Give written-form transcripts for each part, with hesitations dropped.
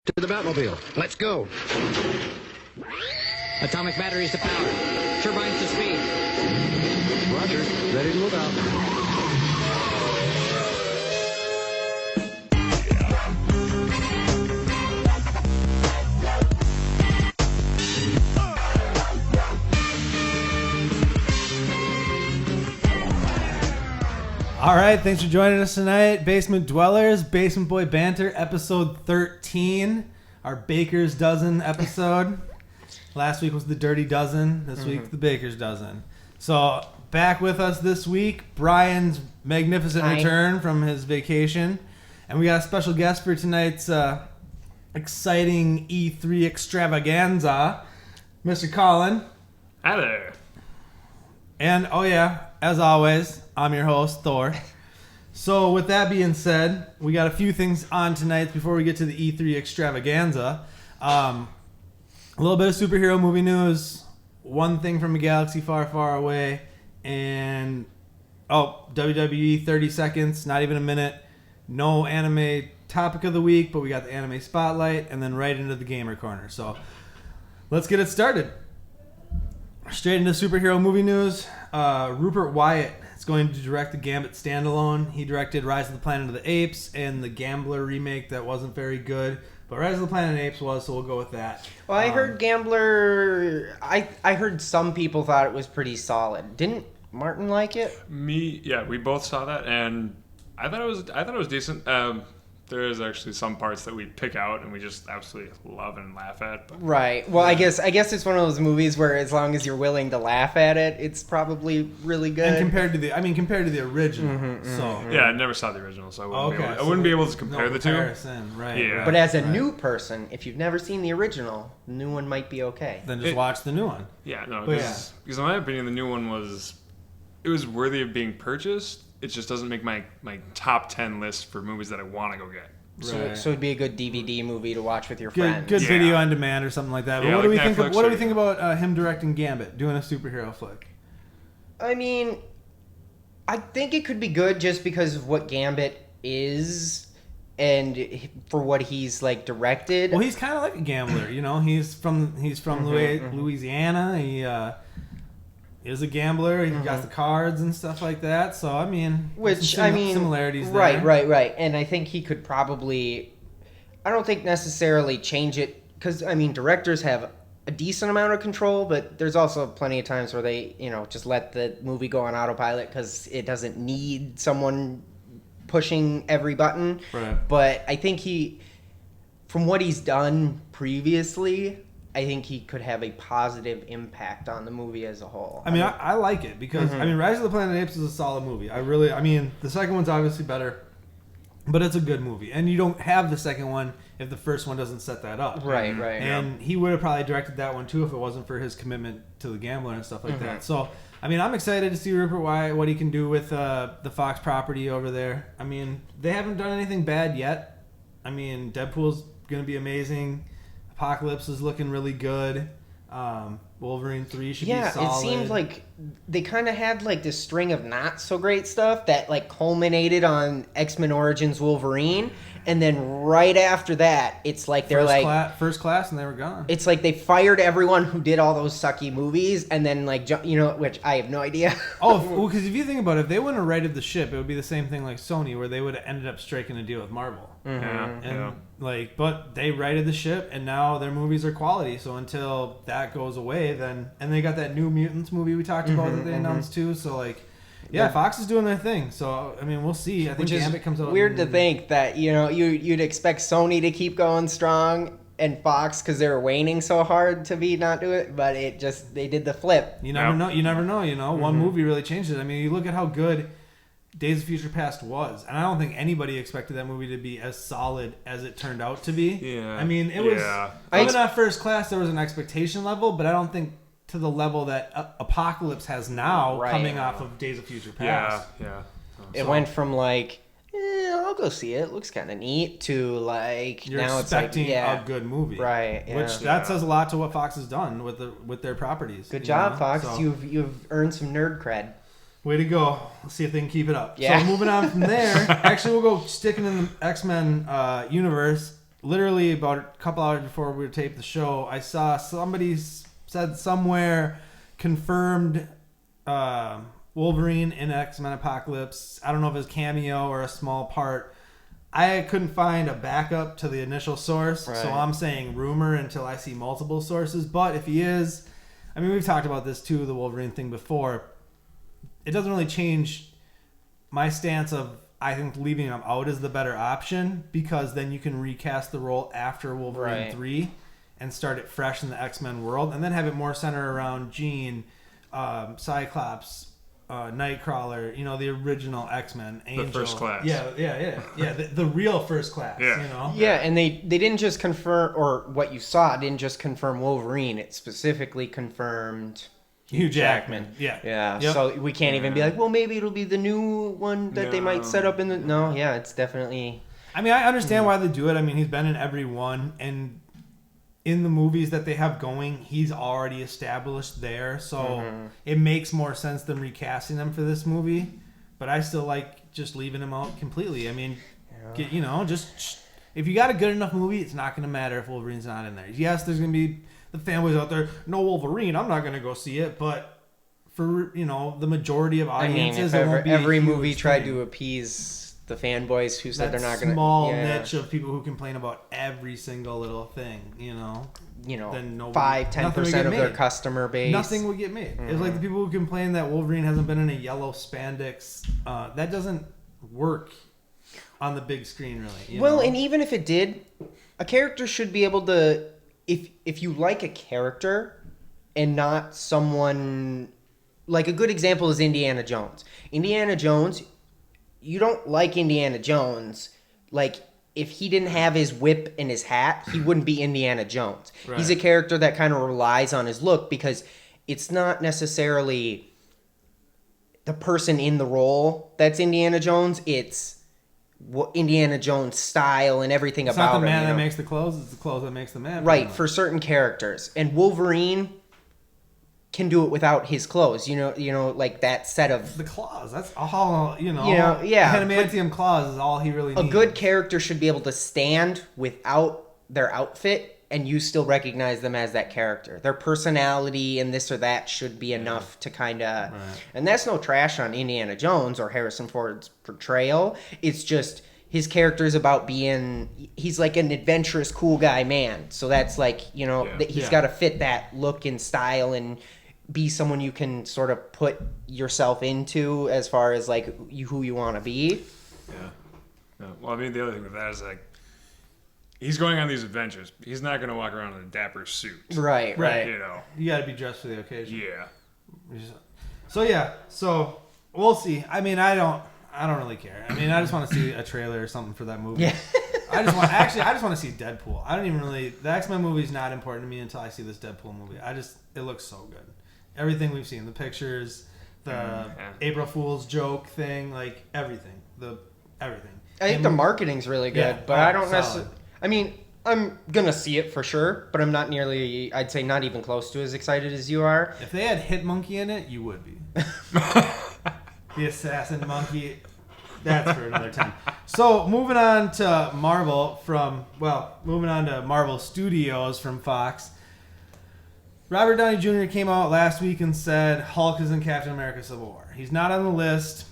To the Batmobile. Let's go. Atomic batteries to power. Turbines to speed. Roger. Ready to move out. All right, thanks for joining us tonight. Basement Dwellers, Basement Boy Banter, episode 13, our Baker's Dozen episode. Last week was the Dirty Dozen. This week, the Baker's Dozen. So, back with us this week, Brian's magnificent return from his vacation. And we got a special guest for tonight's exciting E3 extravaganza, Mr. Colin. Hi there. And, oh yeah, as always, I'm your host, Thor. So with that being said, we got a few things on tonight before we get to the E3 extravaganza. A little bit of superhero movie news, one thing from a galaxy far, far away, and, WWE 30 seconds, not even a minute. No anime topic of the week, but we got the anime spotlight, and then right into the gamer corner. So let's get it started. Straight into superhero movie news. Rupert Wyatt is going to direct the Gambit standalone. He directed Rise of the Planet of the Apes and the Gambler remake that wasn't very good. But Rise of the Planet of the Apes was, so we'll go with that. Well, I heard Gambler... I heard some people thought it was pretty solid. Didn't Martin like it? We both saw that, and I thought it was decent. There is actually some parts that we pick out and we just absolutely love and laugh at. But, right. Well, I guess it's one of those movies where as long as you're willing to laugh at it, it's probably really good. And compared to the original, yeah, I never saw the original, so I wouldn't be able to compare the two. Right? Yeah. But as a new person, if you've never seen the original, the new one might be okay. Then just watch the new one. Yeah, no, because in my opinion, the new one was worthy of being purchased. It just doesn't make my top 10 list for movies that I want to go get. Right. So it'd be a good DVD movie to watch with your friends. Good video on demand or something like that. But Yeah, what do we like think? What do we think about him directing Gambit, doing a superhero flick? I mean, I think it could be good just because of what Gambit is and for what he's like directed. Well, he's kind of like a gambler, you know. He's from Louisiana. He is a gambler. He got the cards and stuff like that. So I mean, similarities there. Right. And I think he could probably. I don't think necessarily change it because I mean directors have a decent amount of control, but there's also plenty of times where they just let the movie go on autopilot because it doesn't need someone pushing every button. Right. But I think from what he's done previously, I think he could have a positive impact on the movie as a whole. I mean, I like it because, Rise of the Planet of the Apes is a solid movie. The second one's obviously better, but it's a good movie. And you don't have the second one if the first one doesn't set that up. Right. And he would have probably directed that one too if it wasn't for his commitment to the Gambler and stuff like that. So, I mean, I'm excited to see Rupert Wyatt, what he can do with the Fox property over there. I mean, they haven't done anything bad yet. I mean, Deadpool's going to be amazing. Apocalypse is looking really good. Wolverine 3 should be solid. Yeah, it seemed like they kind of had like this string of not so great stuff that like culminated on X-Men Origins Wolverine, and then right after that, it's like they're first class, and they were gone. It's like they fired everyone who did all those sucky movies, and then like which I have no idea. Because if you think about it, if they wouldn't have righted the ship, it would be the same thing like Sony, where they would have ended up striking a deal with Marvel. But they righted the ship, and now their movies are quality. So until that goes away, and they got that New Mutants movie we talked about that they announced too. So Fox is doing their thing. So I mean, we'll see. I think Gambit comes out. Weird to think that you'd expect Sony to keep going strong and Fox because they were waning so hard to be not do it, but they did the flip. You never know. You never know. One movie really changed it. I mean, you look at how good Days of Future Past was, and I don't think anybody expected that movie to be as solid as it turned out to be. Yeah. I mean, it was even at First Class there was an expectation level, but I don't think to the level that Apocalypse has now coming off of Days of Future Past. Yeah. It went from I'll go see it. It looks kind of neat to you're now expecting it's a good movie, right? Yeah. Which that says a lot to what Fox has done with their properties. Good job, Fox. So, you've earned some nerd cred. Way to go. Let's see if they can keep it up. Yeah. So moving on from there, actually we'll go sticking in the X-Men universe. literally about a couple hours before we taped the show, I saw somebody said somewhere confirmed Wolverine in X-Men Apocalypse. I don't know if it's cameo or a small part. I couldn't find a backup to the initial source, so I'm saying rumor until I see multiple sources. But if he is, I mean, we've talked about this too, the Wolverine thing before. It doesn't really change my stance of, I think leaving him out is the better option, because then you can recast the role after Wolverine 3 and start it fresh in the X-Men world, and then have it more centered around Jean, Cyclops, Nightcrawler, the original X-Men, Angel. The first class. Yeah, the real first class, Yeah, and they didn't just confirm, or what you saw didn't just confirm Wolverine, it specifically confirmed Hugh Jackman. Yeah. Yep. So we can't even be like, well, maybe it'll be the new one that they might set up in the... No, yeah, it's definitely... I mean, I understand why they do it. I mean, he's been in every one, and in the movies that they have going, he's already established there, so it makes more sense than recasting him for this movie. But I still like just leaving him out completely. I mean, just if you got a good enough movie, it's not going to matter if Wolverine's not in there. Yes, there's going to be the fanboys out there, no Wolverine, I'm not going to go see it, but for, the majority of audiences, if it won't be every a huge movie tried thing. to appease the fanboys who said they're not going to... small niche of people who complain about every single little thing, then 5-10% of their customer base. Nothing would get made. It's like the people who complain that Wolverine hasn't been in a yellow spandex. That doesn't work on the big screen, really. Well, and even if it did, a character should be able to... If you like a character and not someone... Like, a good example is Indiana Jones. Indiana Jones... You don't like Indiana Jones. Like, if he didn't have his whip and his hat, he wouldn't be Indiana Jones. Right. He's a character that kind of relies on his look, because it's not necessarily the person in the role that's Indiana Jones. It's what Indiana Jones' style and everything it's about him. It's not the man that makes the clothes, it's the clothes that makes the man. Right, for certain characters. And Wolverine can do it without his clothes, like that set of... The claws, that's all, yeah. Adamantium claws is all he really needs. A good character should be able to stand without their outfit, and you still recognize them as that character. Their personality and this or that should be enough to kind of... Right. And that's no trash on Indiana Jones or Harrison Ford's portrayal. It's just... His character is about being... He's like an adventurous, cool guy man. So that's like, he's got to fit that look and style and... be someone you can sort of put yourself into as far as like who you want to be. Yeah. Well, I mean, the other thing with that is like, he's going on these adventures. He's not going to walk around in a dapper suit. Right. You got to be dressed for the occasion. Yeah. So we'll see. I mean, I don't really care. I mean, I just want to see a trailer or something for that movie. Yeah. I just want to see Deadpool. I don't even really... The X-Men movie is not important to me until I see this Deadpool movie. It looks so good. Everything we've seen, the pictures, the April Fool's joke thing, like everything. Everything. I think the marketing's really good, but I don't necessarily... I mean, I'm going to see it for sure, but I'm not nearly... I'd say not even close to as excited as you are. If they had Hit Monkey in it, you would be. The assassin monkey... That's for another time. So, moving on to Marvel Studios from Fox. Robert Downey Jr. came out last week and said Hulk is in Captain America Civil War. He's not on the list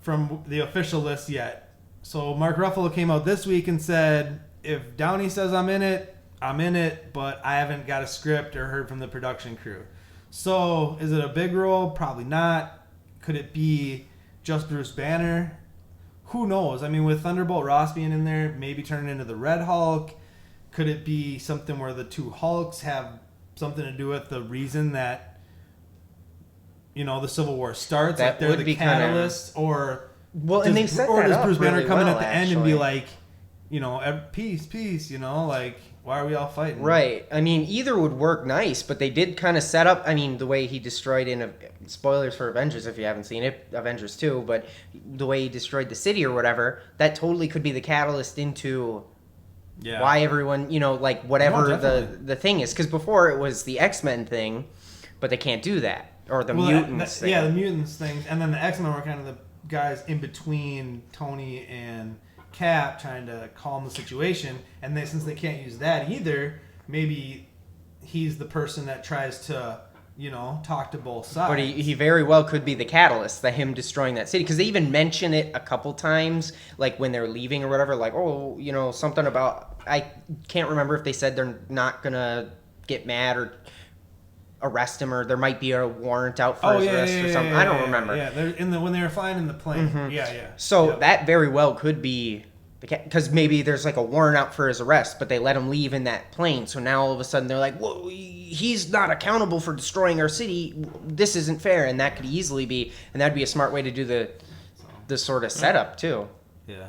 from the official list yet. So, Mark Ruffalo came out this week and said, if Downey says I'm in it, but I haven't got a script or heard from the production crew. So, is it a big role? Probably not. Could it be just Bruce Banner? Who knows? I mean, with Thunderbolt Ross being in there, maybe turning into the Red Hulk. Could it be something where the two Hulks have something to do with the reason that, the Civil War starts? That like they're would the be catalyst? Or and they set that does up Bruce Banner really come in well, at the end and be like, peace, like, why are we all fighting? Right. I mean, either would work nice, but they did kind of set up, the way he destroyed spoilers for Avengers if you haven't seen it, Avengers 2, but the way he destroyed the city or whatever, that totally could be the catalyst into why everyone, whatever the thing is. Because before it was the X-Men thing, but they can't do that. Or the mutants thing. The mutants thing. And then the X-Men were kind of the guys in between Tony and Cap, trying to calm the situation. And since they can't use that either, maybe he's the person that tries to, talk to both sides. But he very well could be the catalyst, him destroying that city. Because they even mention it a couple times, like when they're leaving or whatever, like, something about, I can't remember if they said they're not going to get mad or arrest him, or there might be a warrant out for his arrest or something. I don't remember. Yeah, when they were flying in the plane. Mm-hmm. Yeah. So that very well could be because maybe there's like a warrant out for his arrest, but they let him leave in that plane. So now all of a sudden they're like, "Whoa, he's not accountable for destroying our city. This isn't fair." And that could easily be, and that'd be a smart way to do the sort of setup too. Yeah.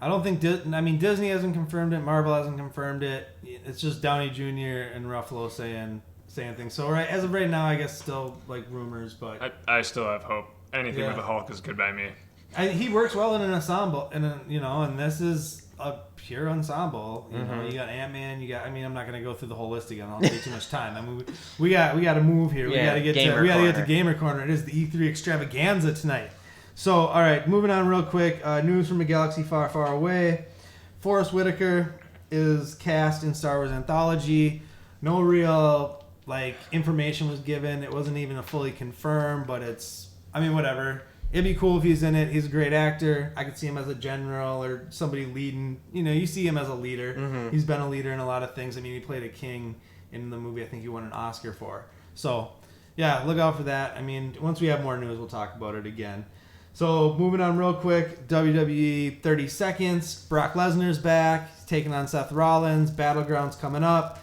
I don't think Disney hasn't confirmed it. Marvel hasn't confirmed it. It's just Downey Jr. and Ruffalo saying things. So as of right now, I guess still like rumors, but I still have hope. Anything with the Hulk is good by me. He works well in an ensemble, and this is a pure ensemble. You know, you got Ant-Man, I'm not going to go through the whole list again. I'll take too much time. I mean, we got to move here. We got to get to Gamer Corner. It is the E3 extravaganza tonight. So, all right, moving on real quick. News from a galaxy far, far away. Forrest Whitaker is cast in Star Wars Anthology. No real information was given. It wasn't even a fully confirmed, but whatever. It'd be cool if he's in it. He's a great actor. I could see him as a general or somebody leading. You see him as a leader. Mm-hmm. He's been a leader in a lot of things. He played a king in the movie I think he won an Oscar for. So, yeah, look out for that. Once we have more news, we'll talk about it again. So, moving on real quick, WWE 30 seconds. Brock Lesnar's back. He's taking on Seth Rollins. Battleground's coming up.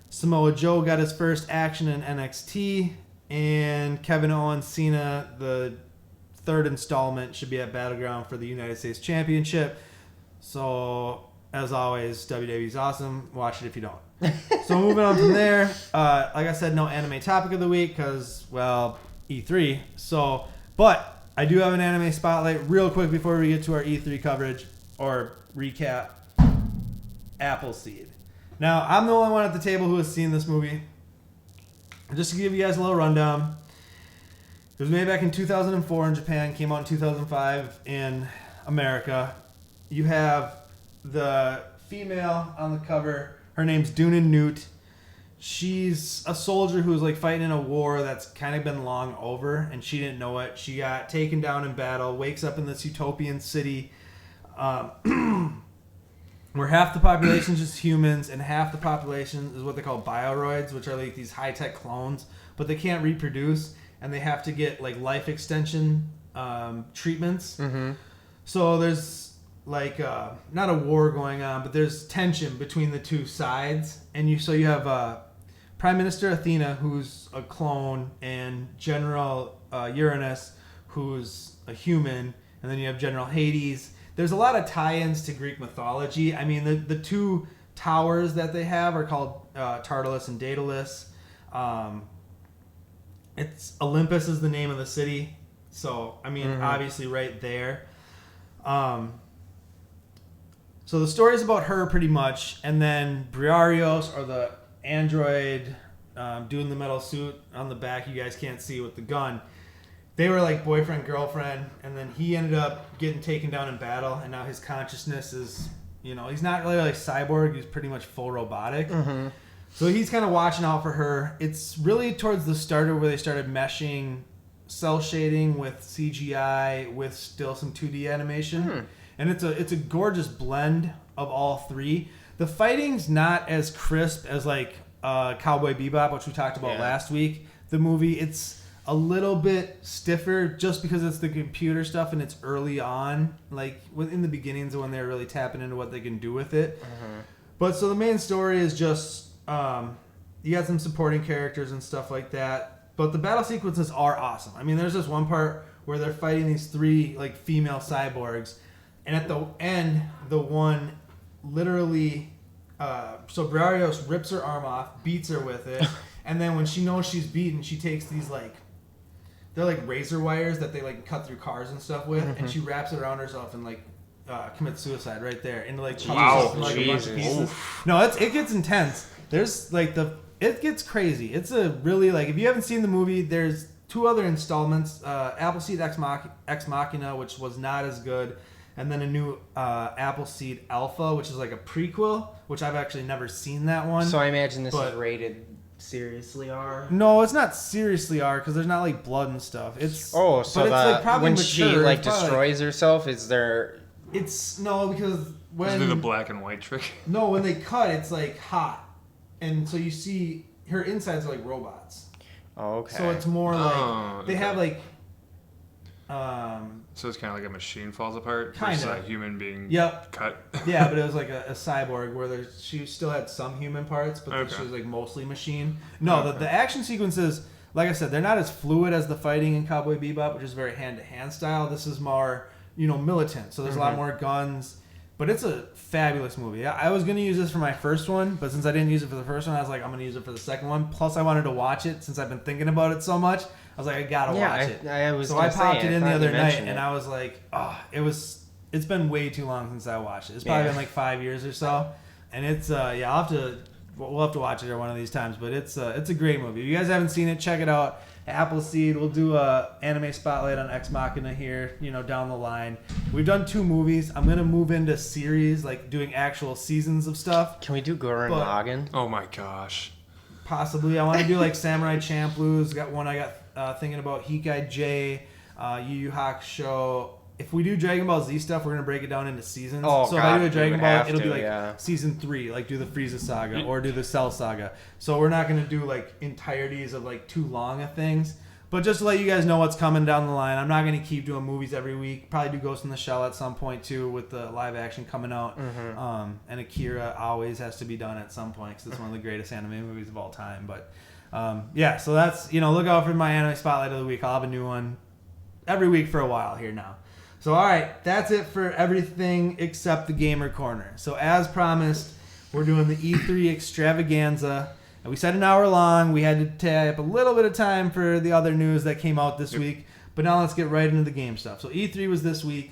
Samoa Joe got his first action in NXT. And Kevin Owens, Cena, the third installment, should be at Battleground for the United States Championship. So, as always, WWE's awesome. Watch it if you don't. So, moving on from there. Like I said, no anime topic of the week because, E3. So, but I do have an anime spotlight real quick before we get to our E3 coverage or recap. Appleseed. Now, I'm the only one at the table who has seen this movie. Just to give you guys a little rundown. It was made back in 2004 in Japan, came out in 2005 in America. You have the female on the cover. Her name's Dunan Newt. She's a soldier who's fighting in a war that's kind of been long over, and she didn't know it. She got taken down in battle, wakes up in this utopian city where half the population is just humans and half the population is what they call bioroids, which are these high-tech clones, but they can't reproduce, and they have to get life extension treatments. Mm-hmm. So there's not a war going on, but there's tension between the two sides, and you have Prime Minister Athena, who's a clone, and General Uranus, who's a human, and then you have General Hades. There's a lot of tie-ins to Greek mythology. The two towers that they have are called Tartarus and Daedalus. It's Olympus is the name of the city, so obviously right there. So the story is about her pretty much, and then Briareos, or the android doing the metal suit on the back, you guys can't see with the gun. They were boyfriend, girlfriend, and then he ended up getting taken down in battle, and now his consciousness is, he's not really cyborg, he's pretty much full robotic. Mm-hmm. So he's kind of watching out for her. It's really towards the start of where they started meshing cell shading with CGI with still some 2D animation. And it's a gorgeous blend of all three. The fighting's not as crisp as Cowboy Bebop, which we talked about last week. The movie, it's a little bit stiffer just because it's the computer stuff and it's early on, in the beginnings of when they're really tapping into what they can do with it. Mm-hmm. But so the main story is just you got some supporting characters and stuff like that. But the battle sequences are awesome. There's this one part where they're fighting these three female cyborgs, and at the end, the one literally, so Briareos rips her arm off, beats her with it, and then when she knows she's beaten, she takes these they're razor wires that they cut through cars and stuff with, and she wraps it around herself and commits suicide right there into a bunch of pieces. No, it gets intense. There's it gets crazy. It's a really if you haven't seen the movie, there's two other installments, Appleseed Ex Machina, which was not as good, and then a new Appleseed Alpha, which is like a prequel, which I've actually never seen that one. So I imagine this is But- rated seriously R. No, it's not seriously R because there's not like blood and stuff. It's Oh, so but it's like probably when mature. she It's like probably, destroys herself, is there? it's no because Let's do the when black and white trick. no when they cut, it's like hot, and so you see her insides are like robots. Oh, okay. So it's more like Oh, they okay. have like So it's kind of like a machine falls apart Kinda. versus a human being Yep. cut. yeah, but it was like a cyborg where she still had some human parts, but Okay. she was like mostly machine. No, Okay. the action sequences, like I said, they're not as fluid as the fighting in Cowboy Bebop, which is very hand to hand style. This is more militant, so there's a lot more guns. But it's a fabulous movie. I was going to use this for my first one, but since I didn't use it for the first one, I was like, I'm going to use it for the second one. Plus, I wanted to watch it since I've been thinking about it so much. I was like, I got to watch it. I was. So gonna I popped say, it in thought the you other night, mentioned and it. I was like, it's been way too long since I watched it. It's probably Yeah. been like 5 years or so. And it's, we'll have to watch it one of these times, but it's a great movie. If you guys haven't seen it, check it out. Appleseed. We'll do a anime spotlight on Ex Machina here, down the line. We've done 2 movies. I'm gonna move into series, like doing actual seasons of stuff. Can we do Gurren But- Lagann? Oh my gosh. Possibly, I want to do like Samurai Champloo's. Got one I got thinking about Hikai J, Yu Yu Hakusho. If we do Dragon Ball Z stuff, we're gonna break it down into seasons. Oh, so if God, I do a we Dragon would Ball, have it'll be to, like yeah. season 3, like do the Frieza saga or do the Cell saga. So we're not gonna do like entireties of like too long of things. But just to let you guys know what's coming down the line, I'm not gonna keep doing movies every week. Probably do Ghost in the Shell at some point too, with the live action coming out. And Akira always has to be done at some point because it's one of the greatest anime movies of all time. But yeah, so that's look out for my anime spotlight of the week. I'll have a new one every week for a while here now. So all right, that's it for everything except the gamer corner. So as promised, we're doing the E3 extravaganza. And we said an hour long. We had to tie up a little bit of time for the other news that came out this week. But now let's get right into the game stuff. So E3 was this week.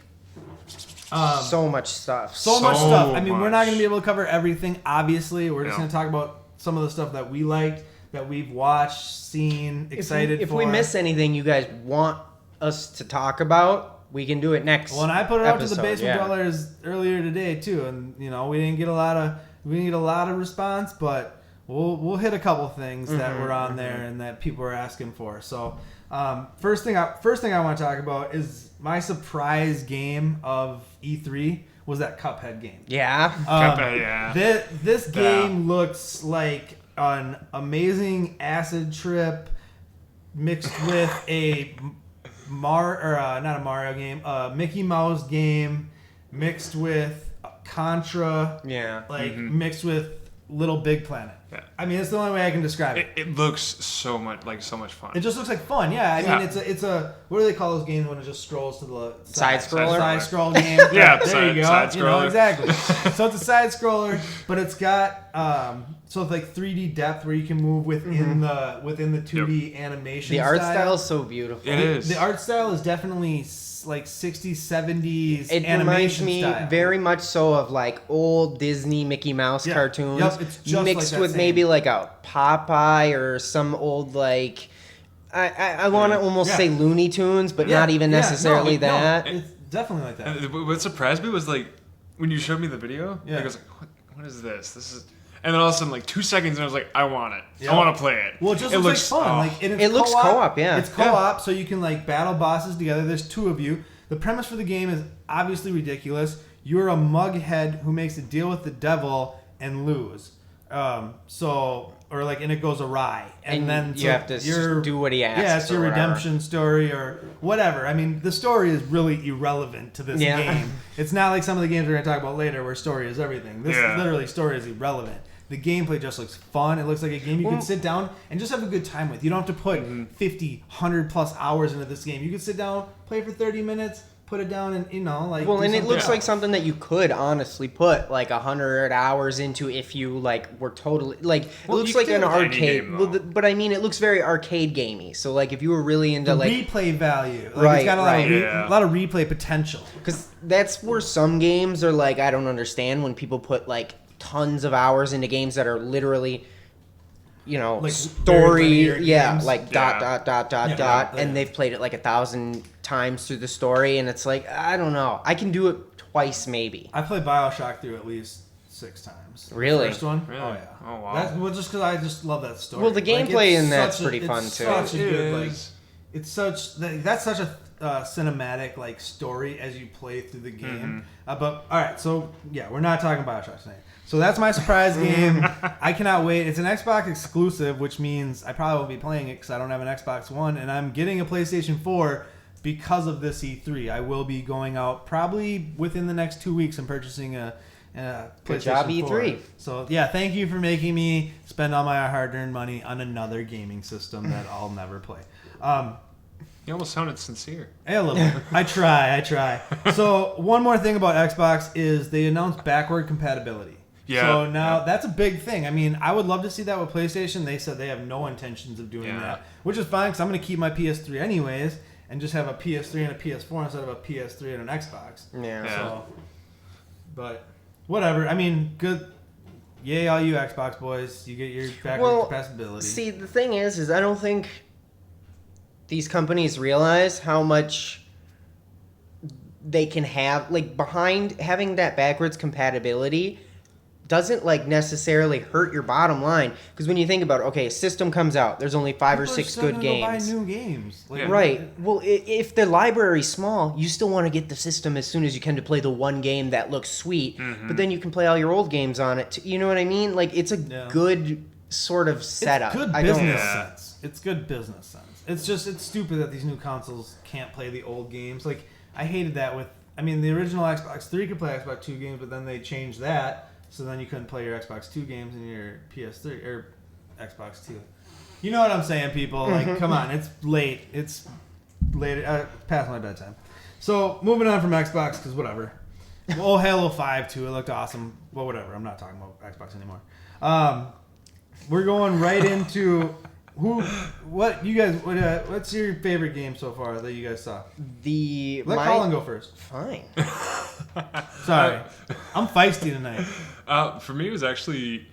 So much stuff. So much stuff. I mean, we're not much. going to be able to cover everything, obviously. We're just Yeah. going to talk about some of the stuff that we liked, that we've watched, seen, excited if for. we miss anything you guys want us to talk about, we can do it next. Well, and I put it out to the episode, basement yeah. dwellers earlier today too, and we didn't get a lot of response, but we'll hit a couple things that were on there and that people were asking for. So first thing I want to talk about is my surprise game of E3 was that Cuphead game. Yeah. Cuphead, yeah. This game looks like an amazing acid trip mixed with a not a Mario game, a Mickey Mouse game mixed with Contra, Yeah. mixed with Little Big Planet. Yeah. I mean, it's the only way I can describe it. It looks so much fun. It just looks like fun, yeah. I Yeah. mean, it's a what do they call those games when it just scrolls to the Side scroller? Side scroll game. Yeah, there you go. side scroller. Exactly. So it's a side scroller, but it's got so it's like 3D depth where you can move within the 2D animation. The art style. style is so beautiful. It is. The art style is definitely like 60s, 70s It reminds animation me style. very much so of like old Disney Mickey Mouse Yeah. cartoons, Yep, it's just mixed like that with same. maybe like a Popeye or some old like I want to almost Yeah. say Looney Tunes, but Yeah, not even yeah, necessarily no, that. it's definitely like that. And what surprised me was like when you showed me the video. Yeah. I was like, what is this? This is. And then all of a sudden, like 2 seconds, and I was like, I want it. Yeah. I want to play it. Well, it just looks like fun. oh. Like and it's It looks co-op, yeah. It's co-op, so you can like battle bosses together. There's 2 of you. The premise for the game is obviously ridiculous. You're a mughead who makes a deal with the devil and lose. And it goes awry, and then you have to do what he asks. Yeah, it's your or whatever. redemption story or whatever. I mean, the story is really irrelevant to this Yeah. game. It's not like some of the games we're going to talk about later where story is everything. This Yeah. literally story is irrelevant. The gameplay just looks fun. It looks like a game you can sit down and just have a good time with. You don't have to put 50, 100 plus hours into this game. You can sit down, play for 30 minutes, put it down, and Well, do and it something looks else. like something that you could honestly put like 100 hours into if you like were totally like. Well, it looks you like can an do it with any arcade, game, though. but I mean, it looks very arcade gamey. So like, if you were really into the like, replay value. Right, It's got a lot, right. Yeah. a lot of replay potential. because that's where some games are like, I don't understand when people put like tons of hours into games that are literally, Like very story, linear yeah, games. like Yeah. dot, Yeah. and they've played it like 1,000 times through the story, and it's like, I don't know. I can do it twice maybe. I played BioShock through at least 6 times. Really? The first one? Really? Oh, yeah. Oh, wow. That's, well, just because I just love that story. Well, the gameplay it's in that's such pretty fun, it's too. Such a It good, like, is. it's such that's such a cinematic like story as you play through the game. But all right, so yeah, we're not talking BioShock tonight. So that's my surprise game. I cannot wait. It's an Xbox exclusive, which means I probably won't be playing it because I don't have an Xbox One, and I'm getting a PlayStation 4 because of this E3. I will be going out probably within the next 2 weeks and purchasing a PlayStation Good job, 4. E3. So yeah, thank you for making me spend all my hard-earned money on another gaming system that I'll never play. You almost sounded sincere. A little bit. I try. So one more thing about Xbox is they announced backward compatibility. Yeah. So now that's a big thing. I mean, I would love to see that with PlayStation. They said they have no intentions of doing that, which is fine because I'm going to keep my PS3 anyways and just have a PS3 and a PS4 instead of a PS3 and an Xbox. Yeah. So, but whatever. I mean, good. Yay, all you Xbox boys. You get your backward compatibility. See, the thing is I don't think these companies realize how much they can have, like, behind having that backwards compatibility doesn't, like, necessarily hurt your bottom line. Because when you think about it, okay, a system comes out, there's only 5 or People are 6 still good gonna go games. buy new games. Like, Right. Well, if the library's small, you still want to get the system as soon as you can to play the one game that looks sweet. But then you can play all your old games on it. You know what I mean? Like, it's a good sort of setup. It's good I don't. business sense. It's good business sense. It's just, it's stupid that these new consoles can't play the old games. Like, I hated that with, I mean, the original Xbox 3 could play Xbox 2 games, but then they changed that, so then you couldn't play your Xbox 2 games in your PS3, or Xbox 2. You know what I'm saying, people? Like, come on, it's late. It's late, past my bedtime. So, moving on from Xbox, because whatever. Well, Halo 5, too, it looked awesome. Well, whatever, I'm not talking about Xbox anymore. We're going right into... What's your favorite game so far that you guys saw? Let Colin go first. Fine. Sorry, I'm feisty tonight. For me, it's actually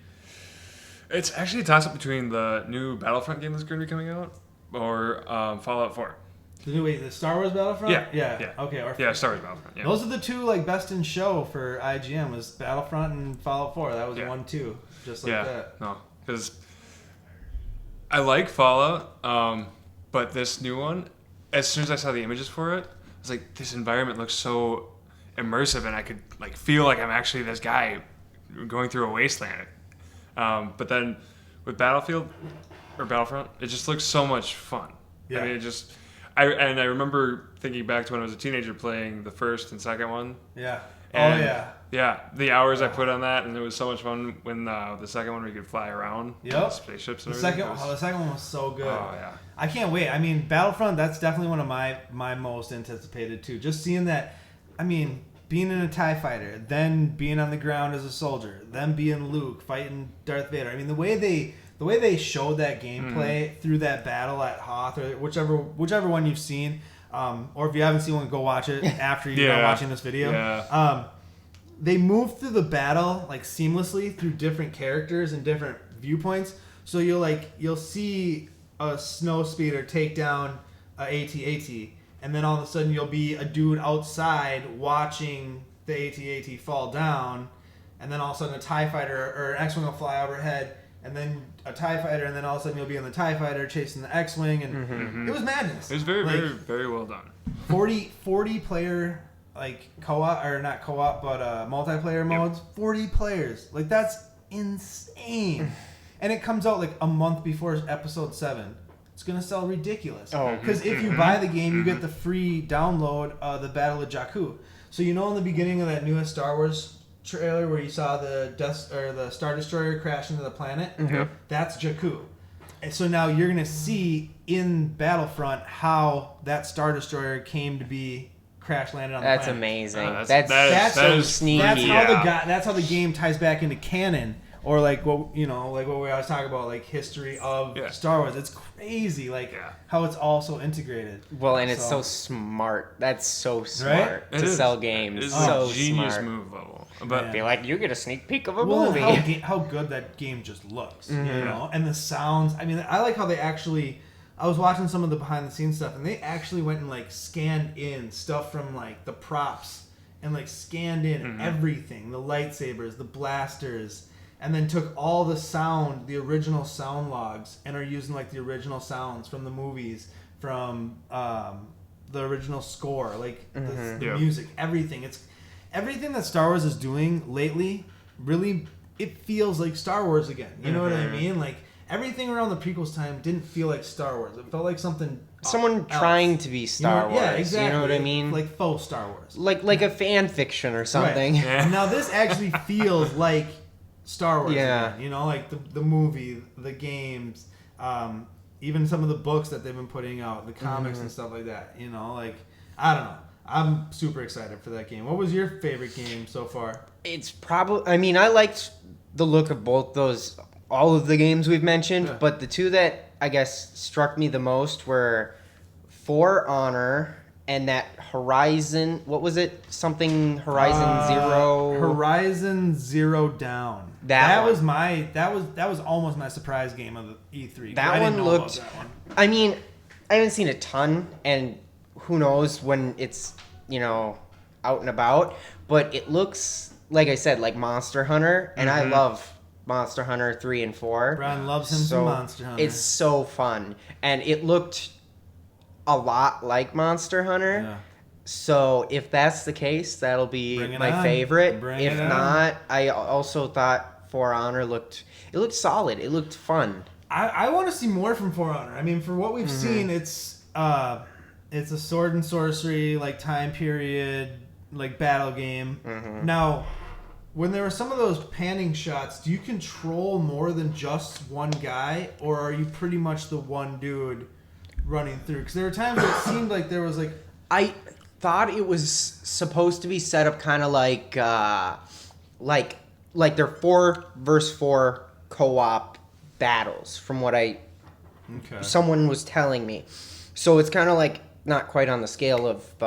a toss-up between the new Battlefront game that's going to be coming out or Fallout 4. The Star Wars Battlefront? Yeah. Okay. Yeah, Star Wars Battlefront. Yeah. Those are the two like best in show for IGN was Battlefront and Fallout 4. That was 1-2, just like that. No, because I like Fallout, but this new one, as soon as I saw the images for it, I was like, this environment looks so immersive, and I could like feel like I'm actually this guy going through a wasteland. But then with Battlefront, it just looks so much fun. Yeah. I mean, I remember thinking back to when I was a teenager playing the first and second one. Yeah. And, oh yeah. Yeah, the hours I put on that, and it was so much fun when the second one we could fly around. Yep. Spaceships and The everything. second one was so good. Oh yeah. I can't wait. I mean, Battlefront, that's definitely one of my most anticipated too. Just seeing that, I mean, being in a TIE fighter, then being on the ground as a soldier, then being Luke fighting Darth Vader. I mean, the way they showed that gameplay through that battle at Hoth, or whichever one you've seen, or if you haven't seen one, go watch it after you're done watching this video. Yeah. They move through the battle like seamlessly through different characters and different viewpoints. So you'll see a snow speeder take down a AT-AT, and then all of a sudden you'll be a dude outside watching the AT-AT fall down, and then all of a sudden a TIE fighter or an X-Wing will fly overhead, and then a TIE fighter, and then all of a sudden you'll be in the TIE fighter chasing the X-Wing, and it was madness. It was very, very, very well done. 40 player like co-op, or not co-op, but multiplayer modes. 40 players, like that's insane. And it comes out like a month before episode 7. It's gonna sell ridiculous. Because if you buy the game, you get the free download of the Battle of Jakku. So you know in the beginning of that newest Star Wars trailer where you saw the Star Destroyer crash into the planet, that's Jakku. And so now you're gonna see in Battlefront how that Star Destroyer came to be. Crash landed on the planet. That's amazing. That so is sneaky. That's how the game ties back into canon, or like what we always talk about, like history of Star Wars. It's crazy, how it's all so integrated. Well, and it's so smart. That's so smart to sell games. It's so a genius smart. move level. But Be like, you get a sneak peek of a Well, movie. how good that game just looks, you know, and the sounds. I mean, I like how they actually. I was watching some of the behind the scenes stuff, and they actually went and like scanned in stuff from like the props and like scanned in everything, the lightsabers, the blasters, and then took all the sound, the original sound logs, and are using like the original sounds from the movies, from the original score, like the music, everything. It's everything that Star Wars is doing lately. Really, it feels like Star Wars again. You know what I mean? Like everything around the prequels time didn't feel like Star Wars. It felt like someone trying to be Star Wars. Yeah, exactly. You know what I mean? Like faux Star Wars. Like a fan fiction or something. Right. Yeah. Now this actually feels like Star Wars. Yeah. Again. You know, like the movie, the games, even some of the books that they've been putting out, the comics and stuff like that. You know, like I don't know. I'm super excited for that game. What was your favorite game so far? It's probably. I mean, I liked the look of all of the games we've mentioned, but the two that I guess struck me the most were For Honor and that Horizon. What was it? Something Horizon Zero. Horizon Zero Dawn. That was almost my surprise game of the E3. That one looked. That one. I mean, I haven't seen a ton, and who knows when it's out and about. But it looks, like I said, like Monster Hunter, and I love Monster Hunter 3 and 4. Brian loves him some Monster Hunter. It's so fun. And it looked a lot like Monster Hunter. Yeah. So if that's the case, that'll be my favorite. If not, I also thought For Honor looked solid. It looked fun. I want to see more from For Honor. I mean, for what we've seen, it's a sword and sorcery, like time period, like battle game. Now, when there were some of those panning shots, do you control more than just one guy, or are you pretty much the one dude running through? Because there were times where it seemed like there was like... I thought it was supposed to be set up kind of like they're 4 versus 4 co-op battles, from what someone was telling me. So it's kind of like not quite on the scale of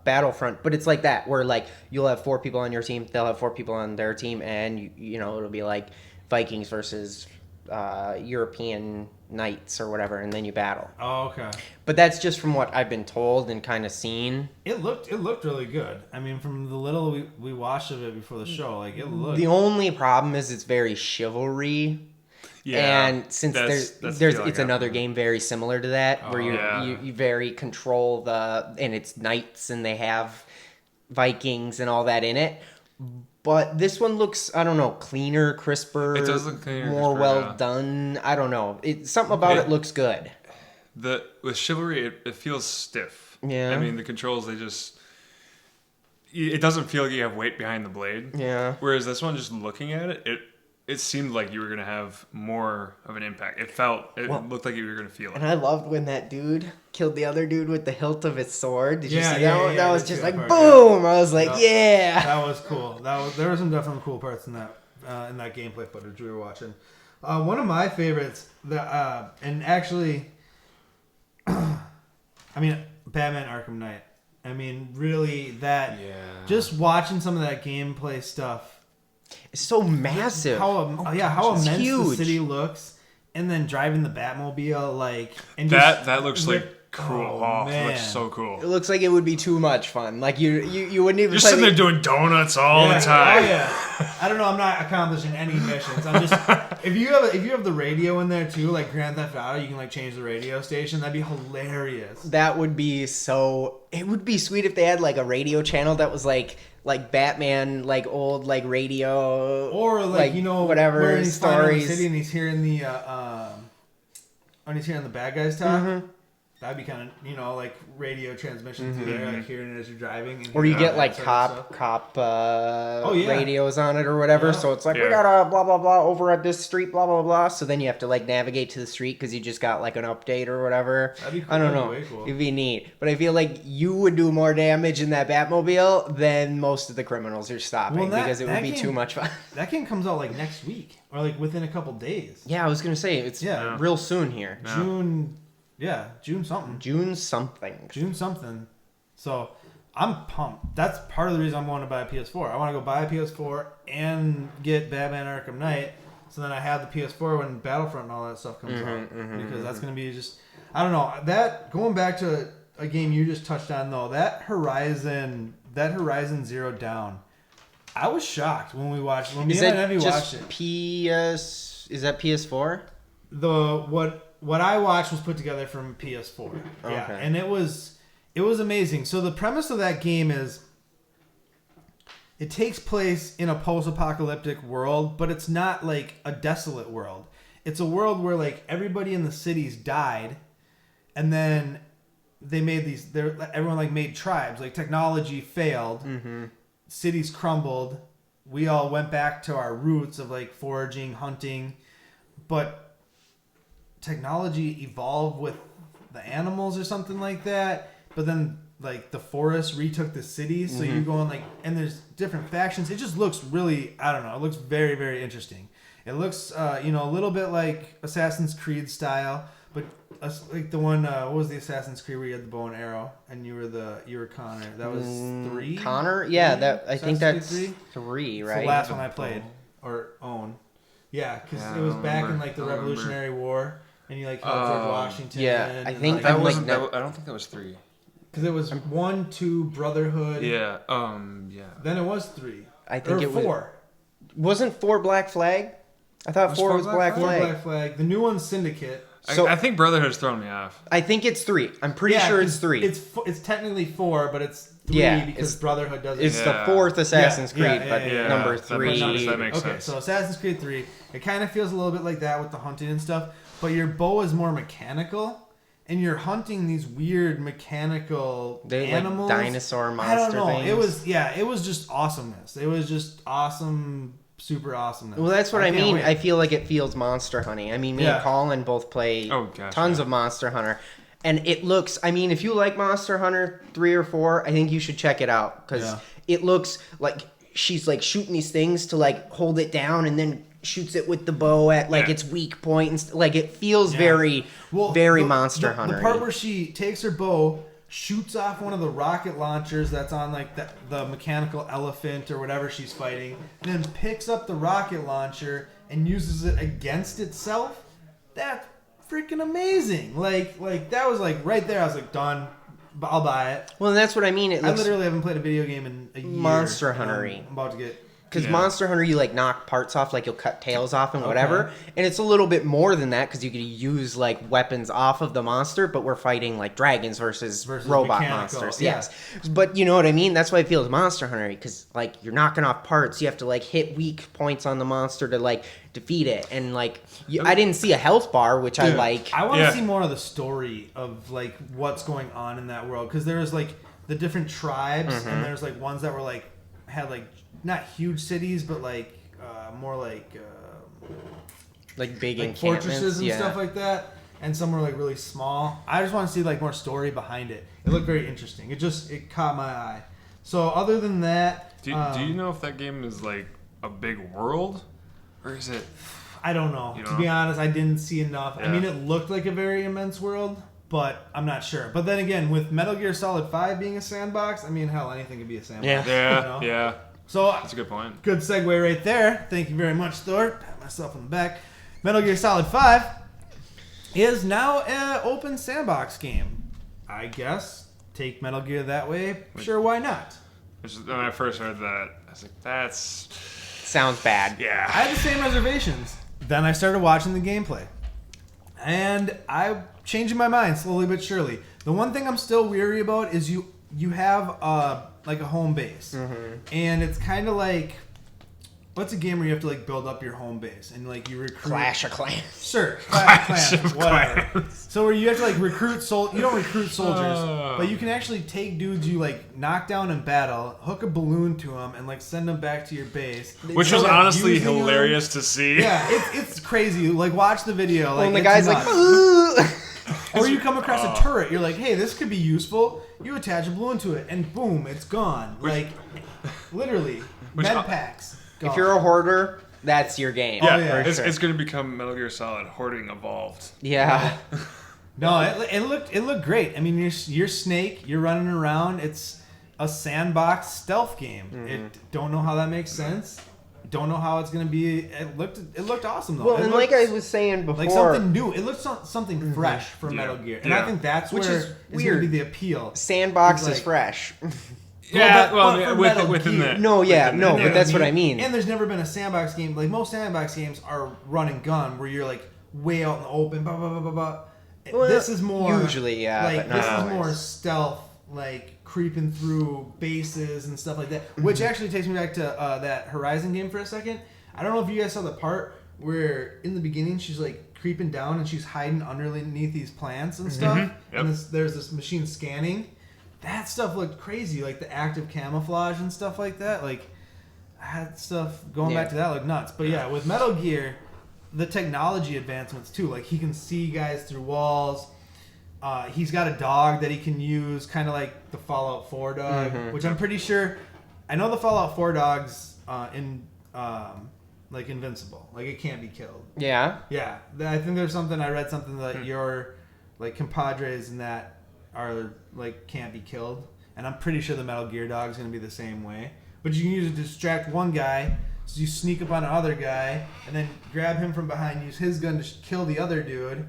Battlefront, but it's like that, where like you'll have 4 people on your team, they'll have 4 people on their team, and you know it'll be like Vikings versus European knights or whatever, and then you battle. Oh, okay. But that's just from what I've been told and kind of seen. It looked really good. I mean, from the little we watched of it before the show, like it looked. The only problem is it's very chivalry. Yeah, and since it's another game very similar to that, where you very control and it's knights and they have Vikings and all that in it. But this one looks, I don't know, cleaner, crisper. It does look cleaner, more well done. I don't know. Something about it looks good. With chivalry, it feels stiff. Yeah. I mean, the controls, it doesn't feel like you have weight behind the blade. Yeah. Whereas this one, just looking at it seemed like you were going to have more of an impact. It looked like you were going to feel it. And I loved when that dude killed the other dude with the hilt of his sword. Did you see that one? That was just like, boom! I was like, yeah! That was cool. There were some definitely cool parts in that gameplay footage we were watching. One of my favorites, and actually, I mean, Batman Arkham Knight. I mean, really, just watching some of that gameplay stuff, it's so massive. How immense the city looks, and then driving the Batmobile, and that looks like cool. It looks so cool. It looks like it would be too much fun. Like you wouldn't even. You're sitting there doing donuts all the time. Oh yeah. I don't know. I'm not accomplishing any missions. I'm just if you have the radio in there too, like Grand Theft Auto, you can change the radio station. That'd be hilarious. That would be so. It would be sweet if they had a radio channel that was like Batman, old radio, or whatever where he's stories. In the city and he's hearing the the bad guys talk. Mm-hmm. That'd be kind of radio transmissions there, hearing it as you're driving. Or you get cop radios on it or whatever. Yeah. So it's we got a blah blah blah over at this street, blah blah blah. So then you have to navigate to the street because you just got an update or whatever. That'd be cool. I don't know. Cool. It'd be neat. But I feel like you would do more damage in that Batmobile than most of the criminals you're stopping because it would be too much fun. That game comes out next week or within a couple days. Yeah, I was gonna say it's real soon here. Yeah. June something. So I'm pumped. That's part of the reason I'm going to buy a PS4. I want to go buy a PS4 and get Batman Arkham Knight. So then I have the PS4 when Battlefront and all that stuff comes out. Because that's going to be I don't know. That, going back to a game you just touched on though, that Horizon, that Horizon Zero Dawn. I was shocked when we watched. When me Is and that Evie watched just it. Is that PS4? What I watched was put together from PS4. Yeah, Okay. and it was amazing. So the premise of that game is it takes place in a post-apocalyptic world, but it's not like a desolate world. It's a world where like everybody in the cities died, and then they made everyone like made tribes. Like technology failed, cities crumbled. We all went back to our roots of like foraging, hunting, but technology evolved with the animals or something like that. But then like the forest retook the cities, so you go in like, and there's different factions. It just looks really, I don't know, it looks very, very interesting. It looks a little bit like Assassin's Creed style, but like the one, what was the Assassin's Creed where you had the bow and arrow and you were Connor? That was 3. Connor? Yeah, I think that's Creed 3, It's right? the last one I played or own. Yeah, because it was back in like the Revolutionary War, and you like helped George Washington. Yeah, I and, think like, That I'm wasn't. like I don't think that was 3. because it was 1, 2, Brotherhood. Yeah. Yeah. Then it was 3. I think or it was 4. Wasn't 4 Black Flag? I thought 4 was Black Flag. Black Flag. The new one's Syndicate. So- I think Brotherhood's thrown me off. I think it's 3. I'm pretty sure it's 3. It's technically 4, but it's 3 Yeah, because it's- Brotherhood doesn't. It's Yeah. the 4th Assassin's Yeah, Creed, yeah, but yeah, number that 3. makes sense, that makes Okay, sense. so Assassin's Creed 3, it kind of feels a little bit like that with the hunting and stuff, but your bow is more mechanical, and you're hunting these weird mechanical animals. Like dinosaur monster I don't know. things. It was just awesomeness. It was just awesome, super awesomeness. Well, that's what I can't mean. wait. I feel like it feels Monster Hunting. I mean, me Yeah. and Colin both play Oh, gosh, tons yeah. of Monster Hunter. And it looks, I mean, if you like Monster Hunter 3 or 4, I think you should check it out. Because Yeah. it looks like she's like shooting these things to like hold it down and then shoots it with the bow at like Yeah. its weak point. And like it feels Yeah. very the, Monster the, Hunter. The part where she takes her bow, shoots off one of the rocket launchers that's on like the mechanical elephant or whatever she's fighting, and then picks up the rocket launcher and uses it against itself. That's freaking amazing. Like that was like right there. I was like, done. I'll buy it. Well, that's what I mean. It I looks literally haven't played a video game in a year. Monster and Hunter-y. I'm about to get. because Yeah. Monster Hunter, you like knock parts off, like you'll cut tails off and whatever, and it's a little bit more than that because you could use like weapons off of the monster, but we're fighting like dragons versus robot mechanical, monsters. yeah. Yes, but you know what I mean. That's why it feels Monster Hunter because like you're knocking off parts. You have to like hit weak points on the monster to like defeat it, and like I didn't see a health bar, which I Dude, like. I want to Yeah. see more of the story of like what's going on in that world because there was like the different tribes and there's like ones that were like had like not huge cities but like more like big like encampments fortresses and yeah. stuff like that, and some were like really small. I just want to see like more story behind it. It looked very interesting. It caught my eye. So other than that, Do you know if that game is like a big world, or is it? I don't know. You To don't be know? honest, I didn't see enough. I Yeah. mean, it looked like a very immense world, but I'm not sure. But then again, with Metal Gear Solid 5 being a sandbox, I mean, hell, anything could be a sandbox. Yeah. Yeah, You know? yeah, So, that's a good point. good segue right there. Thank you very much, Thor. Pat myself on the back. Metal Gear Solid 5 is now an open sandbox game. I guess. Take Metal Gear that way. Sure, why not? When I first heard that, I was like, "That's Sounds bad. I yeah." had the same reservations. Then I started watching the gameplay. And I'm changing my mind slowly but surely. The one thing I'm still weary about is you have like a home base. And it's kind of like, what's a game where you have to like build up your home base and like you recruit Clash of Clans. Sure, Clash of whatever. Clans. So where you have to like recruit you don't recruit soldiers, Oh. but you can actually take dudes you like knock down in battle, hook a balloon to them, and like send them back to your base. Which So, was like, honestly using them- hilarious to see. Yeah, it's crazy. Like watch the video. Like When the it's guy's like, nuts. "Ugh." Or you come across a turret, you're like, hey, this could be useful. You attach a balloon to it, and boom, it's gone. Like, literally, med packs. Gone. if you're a hoarder, that's your game. Yeah, Oh, yeah. it's, For sure. it's going to become Metal Gear Solid Hoarding Evolved. Yeah. No, it looked great. I mean, you're Snake, you're running around. It's a sandbox stealth game. Don't know how that makes sense. Don't know how it's gonna be. It looked awesome though. Well, It and looked like I was saying before, like something new. It looked something fresh for Yeah. Metal Gear, and Yeah. I think that's Which where is it's gonna weird. be the appeal. Sandbox It's is like- fresh. Yeah, but for Metal within Gear. the No, yeah, within no, the- but that's what I mean. And there's never been a sandbox game. Like, most sandbox games are run and gun, where you're, like, way out in the open, blah, blah, blah, blah, blah. Well, This is more... usually, yeah, Like, but not this is always. more stealth, like, creeping through bases and stuff like that. Mm-hmm. Which actually takes me back to that Horizon game for a second. I don't know if you guys saw the part where, in the beginning, she's, like, creeping down and she's hiding underneath these plants and stuff. Yep. And there's this machine scanning. That stuff looked crazy, like the active camouflage and stuff like that. Like, that stuff, going back to that, looked nuts. But yeah, with Metal Gear, the technology advancements too. Like, he can see guys through walls. He's got a dog that he can use, kind of like the Fallout 4 dog, which I'm pretty sure. I know the Fallout 4 dog's like invincible. Like, it can't be killed. Yeah. Yeah, I think there's something. I read something that your like compadres and that are like can't be killed, and I'm pretty sure the Metal Gear dog is gonna be the same way. But you can use it to distract one guy, so you sneak up on another guy, and then grab him from behind, use his gun to kill the other dude,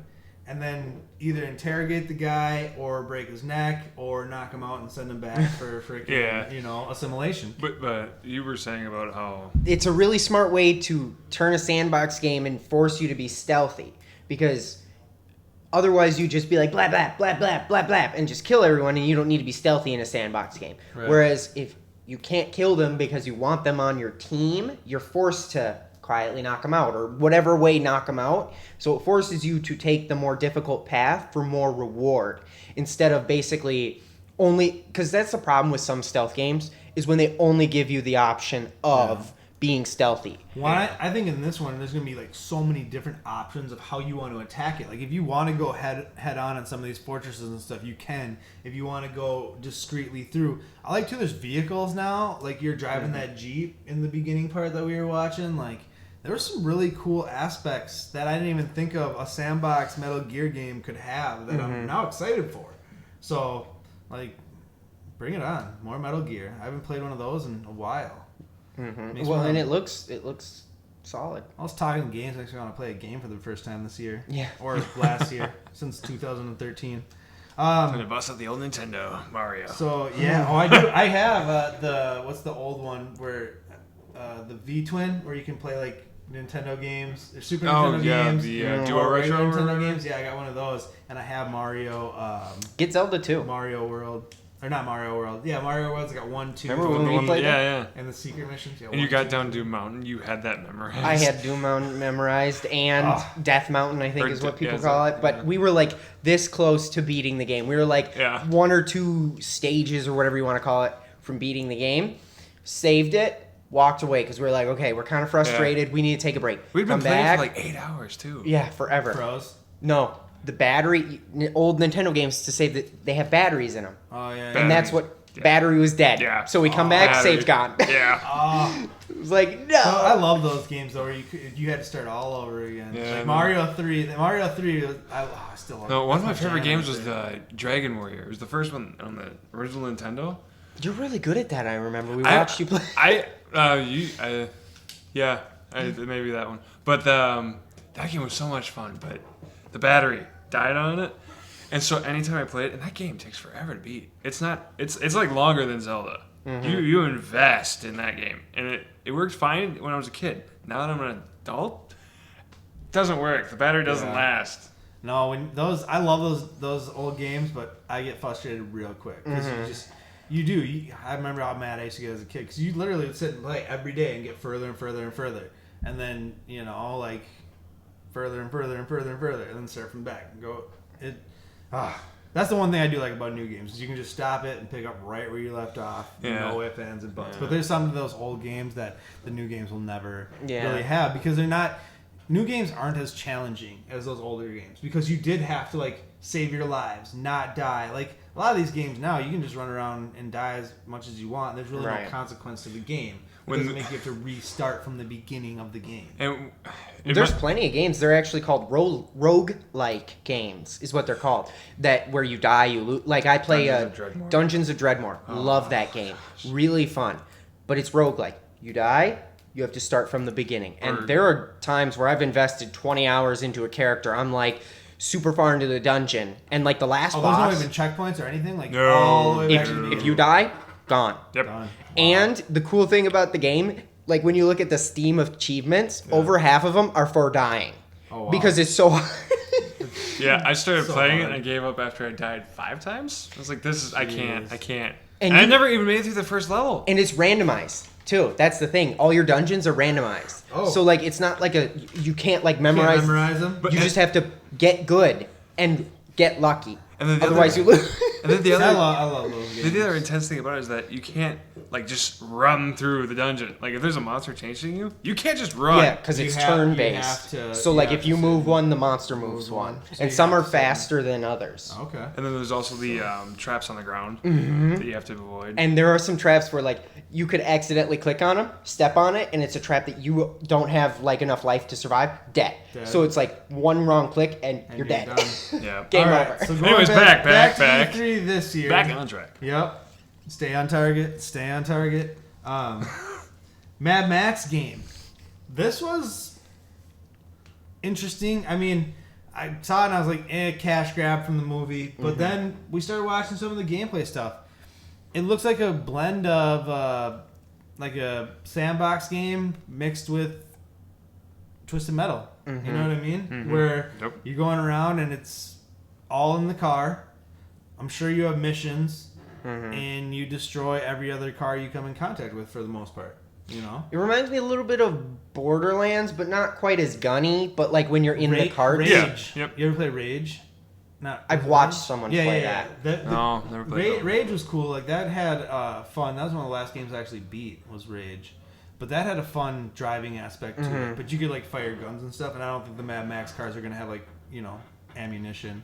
and then either interrogate the guy or break his neck or knock him out and send him back for freaking assimilation. But you were saying about how It's a really smart way to turn a sandbox game and force you to be stealthy, because otherwise you just be like blah blah blah blah blah blah and just kill everyone, and you don't need to be stealthy in a sandbox game. Right. Whereas if you can't kill them because you want them on your team, you're forced to quietly knock them out, or whatever way knock them out. So it forces you to take the more difficult path for more reward, instead of basically only, because that's the problem with some stealth games, is when they only give you the option of being stealthy. Well, I think in this one there's gonna be like so many different options of how you want to attack it. Like, if you want to go head on some of these fortresses and stuff, you can. If you want to go discreetly through, I like too. There's vehicles now. Like, you're driving that Jeep in the beginning part that we were watching. Like, there were some really cool aspects that I didn't even think of a sandbox Metal Gear game could have that I'm now excited for. So, like, bring it on. More Metal Gear. I haven't played one of those in a while. Makes Well, me and wanna- it looks solid. I was talking games. Makes me want to play a game for the first time this year. Yeah. Or last year, since 2013. I'm gonna bust out the old Nintendo Mario. So yeah, I do. I have what's the old one where the V Twin, where you can play like Nintendo games, or Super Nintendo games, the or Duo regular Retro Nintendo games. Yeah, I got one of those, and I have Get Zelda too. Mario World, or not Mario World. Yeah, Mario World's got 1, 2, Remember when we 3, played yeah. and the secret missions. Yeah, And you 1, got 2, down Doom Mountain. You had that memorized. I had Doom Mountain memorized, and Death Mountain, I think Or is what D- people yeah, call so- it. But yeah. we were like this close to beating the game. We were like Yeah. 1 or 2 stages or whatever you want to call it from beating the game. Saved it, walked away because we were like, okay, we're kind of frustrated. We need to take a break. We'd been Come playing back. for like 8 hours too. Yeah, forever. Pros. No, the battery, old Nintendo games to save that they have batteries in them, Oh yeah. and that's what Yeah. battery was dead. Yeah. So we come back, Battery. save's gone. Yeah. Oh. It was like, no. So I love those games though, where you had to start all over again. Yeah, Like I Mario 3. Mario 3, I still love it. No, one of my That's favorite jam games was right the Dragon Warrior. It was the first one on the original Nintendo. You're really good at that, I remember. We watched you play. Maybe that one. But that game was so much fun. But the battery died on it, and so anytime I play it, and that game takes forever to beat. It's not. It's like longer than Zelda. You invest in that game, and it worked fine when I was a kid. Now that I'm an adult, it doesn't work. The battery doesn't Yeah. last. No, I love those old games, but I get frustrated real quick because I remember how mad I used to get as a kid because you literally would sit and play every day and get further and further and further, and then like further and further and further and further, and then start from back and go. That's the one thing I do like about new games is you can just stop it and pick up right where you left off. Yeah. No ifs, ands, and buts. Yeah. But there's some of those old games that the new games will never Yeah. really have because they're not. New games aren't as challenging as those older games because you did have to like save your lives, not die. Like a lot of these games now, you can just run around and die as much as you want. There's really Right. no consequence to the game. It When doesn't the- make you have to restart from the beginning of the game. And There's plenty of games. They're actually called rogue-like games, is what they're called. That where you die, you lose. Like I play Dungeons of Dreadmore. Dungeons of Dreadmore. Love that game. Really fun. But it's roguelike. You die, you have to start from the beginning. And Or- there are times where I've invested 20 hours into a character. I'm like super far into the dungeon. And like the last Oh, there's boss, not even checkpoints or anything? Like No. all the way back to the if beginning? you die, gone. Yep. Done. And the cool thing about the game, like when you look at the Steam achievements, over half of them are for dying. Oh, wow. Because it's so hard. Yeah, I started So playing it hard. and I gave up after I died 5 times. I was like, this is, I can't. And And I you- never even made it through the first level. And it's randomized too. That's the thing. All your dungeons are randomized. Oh. So like it's not like you can't like Can't memorize. memorize them. But- You just have to get good and get lucky. And then the Otherwise other- you lose. And then the I other, love those games. the other intense thing about it is that you can't like just run through the dungeon. Like if there's a monster chasing you, you can't just run. Yeah, because You it's have- turn you based. have to- So you like have if you to move sit- one, the monster moves one, So and you some have are to sit- faster than others. Okay. And then there's also the traps on the ground that you have to avoid. And there are some traps where like you could accidentally click on them, step on it, and it's a trap that you don't have like enough life to survive. Dead. Dead. So it's like one wrong click and you're dead. done. yeah. Game All right, over. so going Anyways, back to E3 this year. back on track. Yep. Stay on target. Stay on target. Mad Max game. This was interesting. I mean, I saw it and I was like, cash grab from the movie. But then we started watching some of the gameplay stuff. It looks like a blend of like a sandbox game mixed with Twisted Metal. You know what I mean? Where Yep. you're going around and it's all in the car. I'm sure you have missions, and you destroy every other car you come in contact with for the most part. You know? It reminds me a little bit of Borderlands, but not quite as gunny. But like when you're in the cart, Rage. Yeah, yep. You ever play Rage? Not. I've watched someone play that. No, never played that. Rage was cool. Like that had fun. That was one of the last games I actually beat. Was Rage. But that had a fun driving aspect to it. But you could like fire guns and stuff, and I don't think the Mad Max cars are gonna have like ammunition.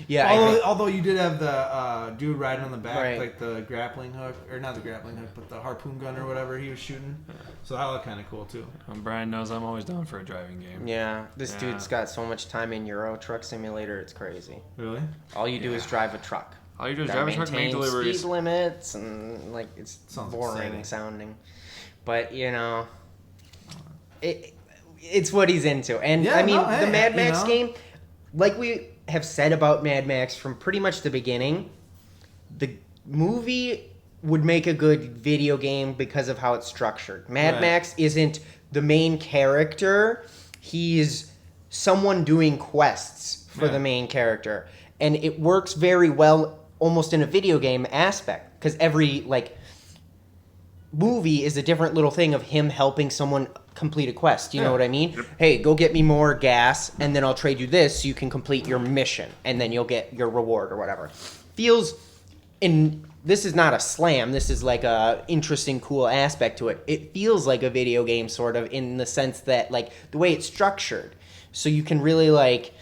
Yeah, I think- Although you did have the dude riding on the back, Right. like the grappling hook, or not the grappling hook, but the harpoon gun or whatever he was shooting. So that looked kind of cool too. Brian knows I'm always down for a driving game. yeah, this Yeah. dude's got so much time in Euro Truck Simulator. It's crazy. Really? All you do is drive a truck. All you do is Gotta drive a truck, make maintain deliveries. speed limits, and like it's Sounds boring exciting. sounding. But it's what he's into. And Yeah, I mean, no, hey, the Mad you Max know. game, like we have said about Mad Max from pretty much the beginning, the movie would make a good video game because of how it's structured. Mad Right. Max isn't the main character. He's someone doing quests for Yeah. the main character. And it works very well almost in a video game aspect because every like movie is a different little thing of him helping someone complete a quest. You know Yeah. what I mean? Hey, go get me more gas and then I'll trade you this so you can complete your mission and then you'll get your reward or whatever. Feels in this is not a slam. This is like a interesting, cool aspect to it. It feels like a video game sort of in the sense that like the way it's structured. So you can really like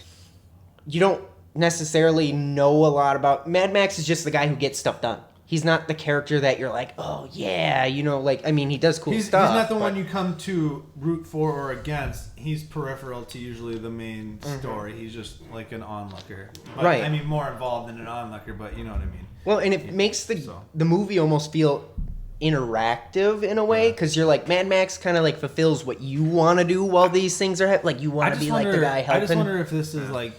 you don't necessarily know a lot about Mad Max is just the guy who gets stuff done. He's not the character that you're like, oh yeah, like I mean he does cool He's stuff. not the but- one you come to root for or against. He's peripheral to usually the main story. He's just like an onlooker. But, Right. I mean, more involved than an onlooker, but you know what I mean. Well, and it makes so. the movie almost feel interactive in a way because you're like Mad Max kind of like fulfills what you want to do while these things are like you want to be like the guy helping. I just wonder if this is like.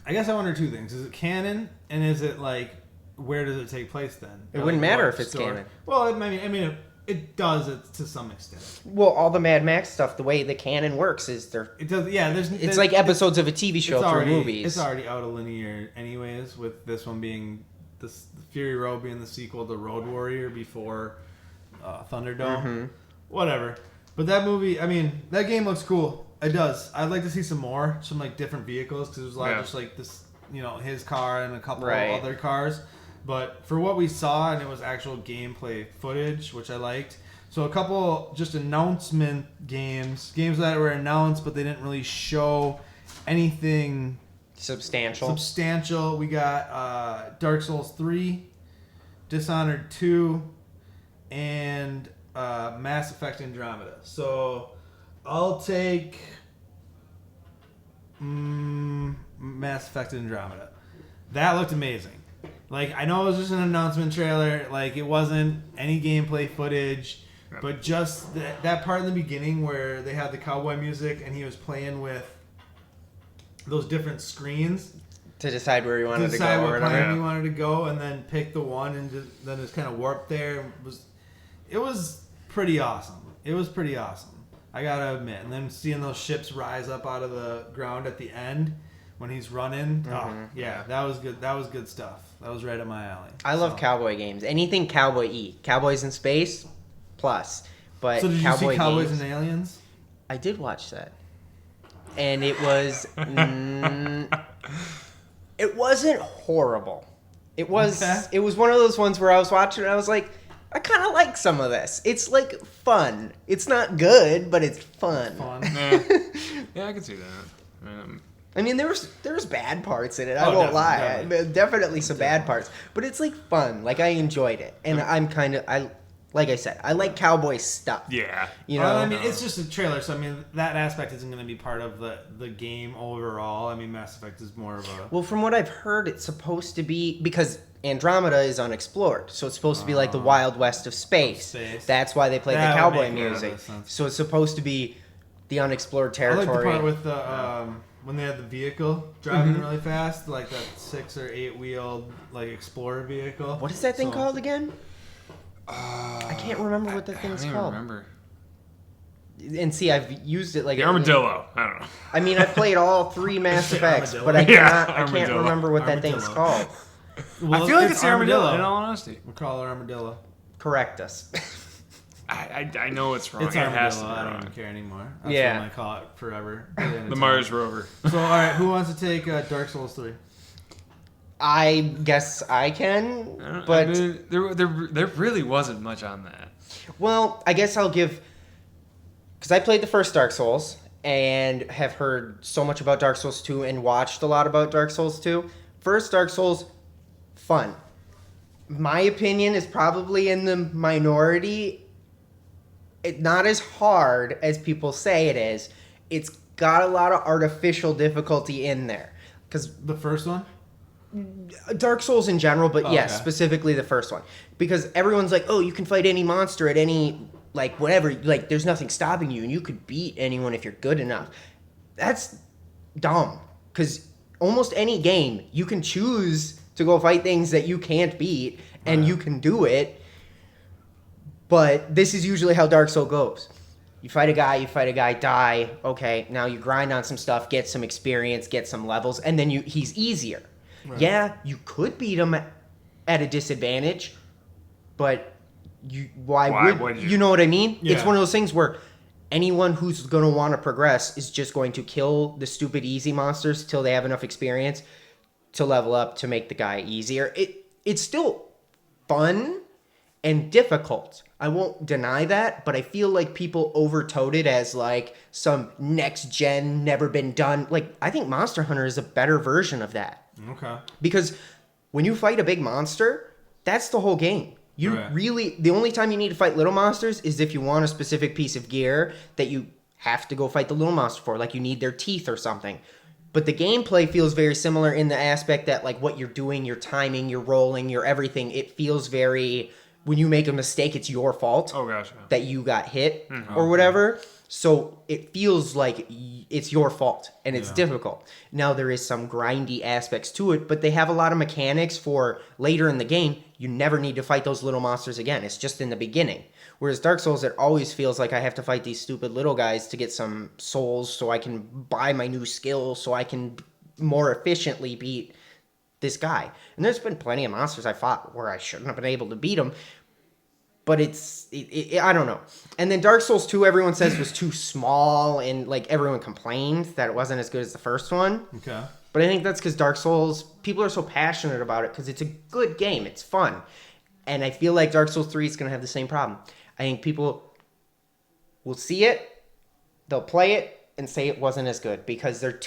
I guess I wonder two things: is it canon, and is it like where does it take place then? It Or, wouldn't like, matter what if it's story? canon. Well, I mean, it does it to some extent. Well, all the Mad Max stuff, the way the canon works is It does, yeah. it's like episodes of a TV show through movies. It's already out of linear, anyways. With this one being the Fury Road being the sequel to Road Warrior before Thunderdome, whatever. But that movie, I mean, that game looks cool. It does. I'd like to see some more, some like different vehicles because there's a lot of just like this, his car and a couple Right. of other cars. But for what we saw, and it was actual gameplay footage, which I liked. So a couple just announcement games that were announced, but they didn't really show anything Substantial. substantial. We got Dark Souls 3, Dishonored 2, and Mass Effect Andromeda. So I'll take Mass Effect Andromeda. That looked amazing. Like, I know it was just an announcement trailer. Like, it wasn't any gameplay footage. But just that part in the beginning where they had the cowboy music and he was playing with those different screens. To decide where you wanted to go decide or what whatever. plan you wanted to go, and then pick the one, and then it's kind of warped there. It was pretty awesome. It was pretty awesome. I gotta admit. And then seeing those ships rise up out of the ground at the end when he's running. Oh, yeah, that was good. That was good stuff. That was right up my alley. I love cowboy games. Anything cowboy-y. Cowboys in space, plus. But So did you cowboy see Cowboys games, and Aliens? I did watch that. And it was... it wasn't horrible. It was Okay. It was one of those ones where I was watching and I was like, I kind of like some of this. It's like fun. It's not good, but it's fun. Fun. Yeah, I can see that. I mean, there was bad parts in it. I Oh, won't definitely, lie. Definitely some bad parts, but it's like fun. Like I enjoyed it, and like I said, I like cowboy stuff. Yeah. You know, Well, I mean, it's just a trailer, so I mean, that aspect isn't going to be part of the game overall. I mean, Mass Effect is more of a... well, from what I've heard, it's supposed to be because Andromeda is unexplored, so it's supposed to be like the Wild West of space. That's why they play That the would cowboy make a lot music. of sense. So it's supposed to be the unexplored I territory. like the part with the when they had the vehicle driving really fast, like that 6 or 8 wheeled like Explorer vehicle. What is that thing So- called again? I can't remember what that I thing's don't even called. remember. And see, I've used it like The armadillo. I don't know. I mean, I played all 3 Mass Effects, Armadillo. but I Yeah, can't armadillo. remember what that thing's Armadillo. called. Well, I feel like it's the armadillo. In all honesty, We'll call it Armadillo. Correct us. I know it's wrong. It's It has Armadillo. to be I don't wrong. even care anymore. That's Yeah. what I call it forever. The Mars rover. So, all right, who wants to take Dark Souls 3? I guess I can, but I mean, there really wasn't much on that. well, I guess I'll give because I played the first Dark Souls and have heard so much about Dark Souls 2 and watched a lot about Dark Souls 2. First Dark Souls, fun. My opinion is probably in the minority. It's not as hard as people say it is. It's got a lot of artificial difficulty in there. Because The first one? Dark Souls in general, but yes, okay. specifically the first one. Because everyone's like, oh, you can fight any monster at any, like, whatever. Like, there's nothing stopping you, and you could beat anyone if you're good enough. That's dumb. Because almost any game, you can choose to go fight things that you can't beat, and you can do it. But this is usually how Dark Souls goes. You fight a guy, die. Okay, now you grind on some stuff, get some experience, get some levels, and then he's easier. Right. Yeah, you could beat him at a disadvantage, but why would you know what I mean? Yeah. It's one of those things where anyone who's going to want to progress is just going to kill the stupid easy monsters till they have enough experience to level up to make the guy easier. It's still fun and difficult. I won't deny that, but I feel like people overtoed it as like some next gen, never been done. Like, I think Monster Hunter is a better version of that. Okay. Because when you fight a big monster, that's the whole game. You Right. really, the only time you need to fight little monsters is if you want a specific piece of gear that you have to go fight the little monster for, like you need their teeth or something. But the gameplay feels very similar in the aspect that like what you're doing, your timing, your rolling, your everything, it feels very, when you make a mistake, it's your fault Oh gosh. that you got hit or whatever. So it feels like it's your fault and it's difficult. Now there is some grindy aspects to it, but they have a lot of mechanics for later in the game. You never need to fight those little monsters again. It's just in the beginning. Whereas Dark Souls, it always feels like I have to fight these stupid little guys to get some souls so I can buy my new skill so I can more efficiently beat this guy. And there's been plenty of monsters I fought where I shouldn't have been able to beat them. But I don't know. And then Dark Souls 2, everyone says was too small, and like everyone complained that it wasn't as good as the first one. Okay. But I think that's because Dark Souls, people are so passionate about it because it's a good game. It's fun. And I feel like Dark Souls 3 is going to have the same problem. I think people will see it, they'll play it, and say it wasn't as good because they're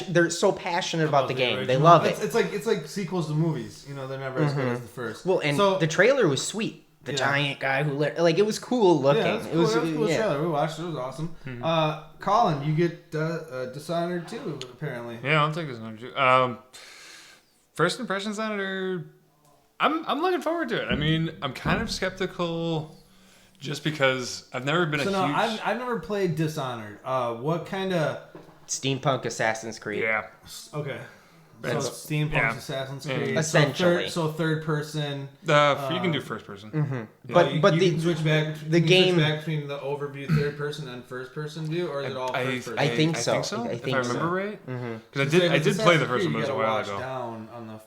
they're so passionate about the game. They original. love it. It's like sequels to movies. You know, they're never as good as the first. Well, and so, the trailer was sweet. The giant guy who like it was cool looking. yeah, it was cool yeah. trailer. We watched it. It was awesome. Colin, you get Dishonored too, apparently. Yeah, I'll take this one too. First impressions on it are, I'm looking forward to it. I mean, I'm kind of skeptical, just because I've never been So a no, huge. I've never played Dishonored. What kind of... Steampunk Assassin's Creed. Yeah. Okay. So steampunk's Yeah. Assassin's Yeah. Creed. Essentially. So third person. You can do first person. Mm-hmm. But you can switch back. the you can game- switch back between the overview third person and first person view, or is it all first person? I think so. If I think remember so. right. Mm-hmm. Because I did play the first one, but it was a while watch ago. down on the,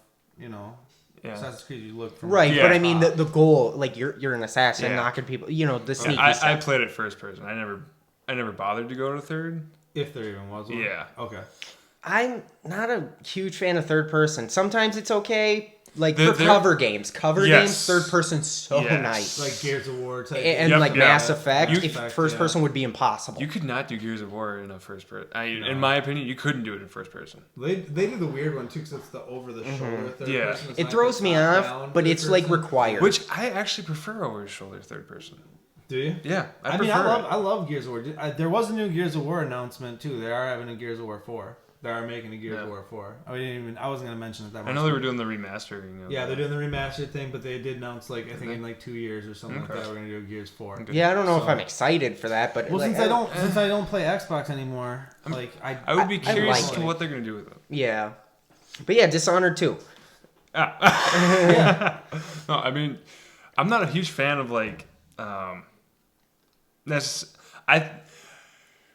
Yeah. Assassin's Creed. You look from Right, Yeah. but I mean the goal, like you're an assassin Yeah. knocking people. The sneaky I stuff. played it first person. I never bothered to go to third. if there even was one. Yeah. Okay. I'm not a huge fan of third person. Sometimes it's okay. Like They're- for cover games. Cover Yes. games, third person's so Yes. nice. Like Gears of War type. and Yep, like yeah. Mass Effect, You- if first person would be impossible. You could not do Gears of War in a first person. In my opinion, you couldn't do it in first person. They do the weird one too, because it's the over the shoulder third Yeah. person. It's It not throws the me top off, down but third it's like person. required. Which I actually prefer over his shoulder third person. Do you? Yeah, I prefer it. I love Gears of War. There was a new Gears of War announcement too. They are having a Gears of War 4. They are making a Gears of War 4. I wasn't gonna mention it that much. I know they were doing the remastering. Of Yeah, they're doing the remastered thing, but they did announce I think in 2 years or something like Okay. that we're gonna do a Gears 4. yeah, I don't know if So- I'm excited for that, but Well, like, since I don't play Xbox anymore, I would be curious like to it. what they're gonna do with it. yeah. But yeah, Dishonored 2. yeah. No, I mean, I'm not a huge fan of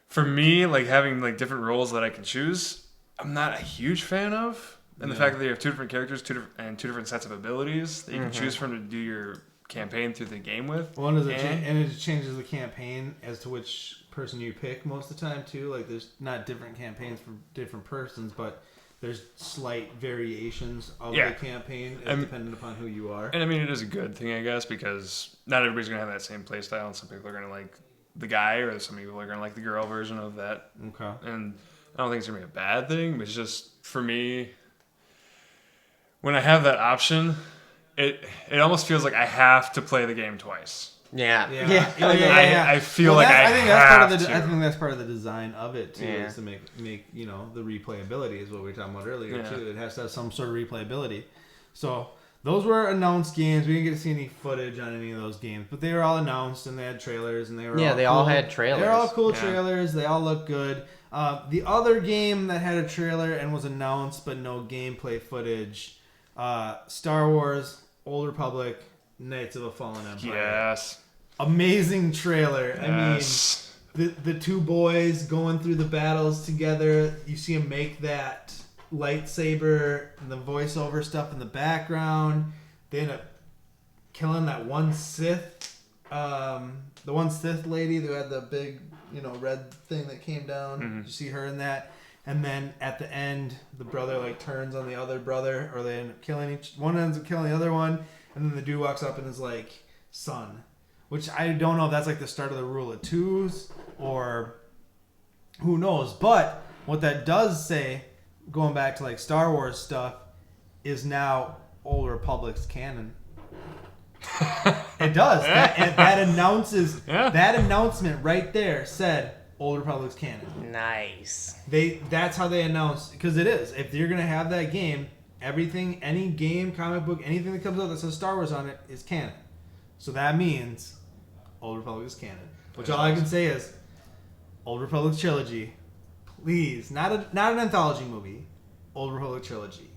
for me, having different roles that I can choose, I'm not a huge fan of. And the fact that you have two different characters, two different sets of abilities that you can choose from to do your campaign through the game with. Well, and it changes the campaign as to which person you pick most of the time too. Like there's not different campaigns for different persons, but there's slight variations of the campaign depending upon who you are. And I mean, it is a good thing, I guess, because not everybody's gonna have that same play style, and some people are gonna like the guy, or some people are gonna like the girl version of that. Okay. And I don't think it's gonna be a bad thing, but it's just for me, when I have that option, it almost feels like I have to play the game twice. Yeah. I feel like I think have that's to. I think that's part of the design of it too, Yeah. is to make the replayability is what we were talking about earlier too. It has to have some sort of replayability. So those were announced games. We didn't get to see any footage on any of those games, but they were all announced and they had trailers and they were Yeah, all they cool. all had trailers. They're all cool Yeah. trailers. They all look good. The other game that had a trailer and was announced but no gameplay footage, Star Wars, Old Republic, Knights of a Fallen Empire. Yes. Amazing trailer. Yes. I mean, the two boys going through the battles together. You see them make that lightsaber, and the voiceover stuff in the background. They end up killing that one Sith, the one Sith lady who had the big, red thing that came down. Mm-hmm. You see her in that. And then at the end, the brother turns on the other brother, or they end up killing one ends up killing the other one, and then the dude walks up and is like, "Son," which I don't know if that's the start of the rule of twos or who knows. But what that does say, going back to Star Wars stuff, is now Old Republic's canon. It does. That announces that announcement right there said Old Republic's canon. Nice. That's how they announce, because it is. If you're gonna have that game, everything, any game, comic book, anything that comes out that says Star Wars on it is canon. So that means Old Republic is canon. Which all I can say is Old Republic trilogy, please, not an anthology movie. Old Republic trilogy.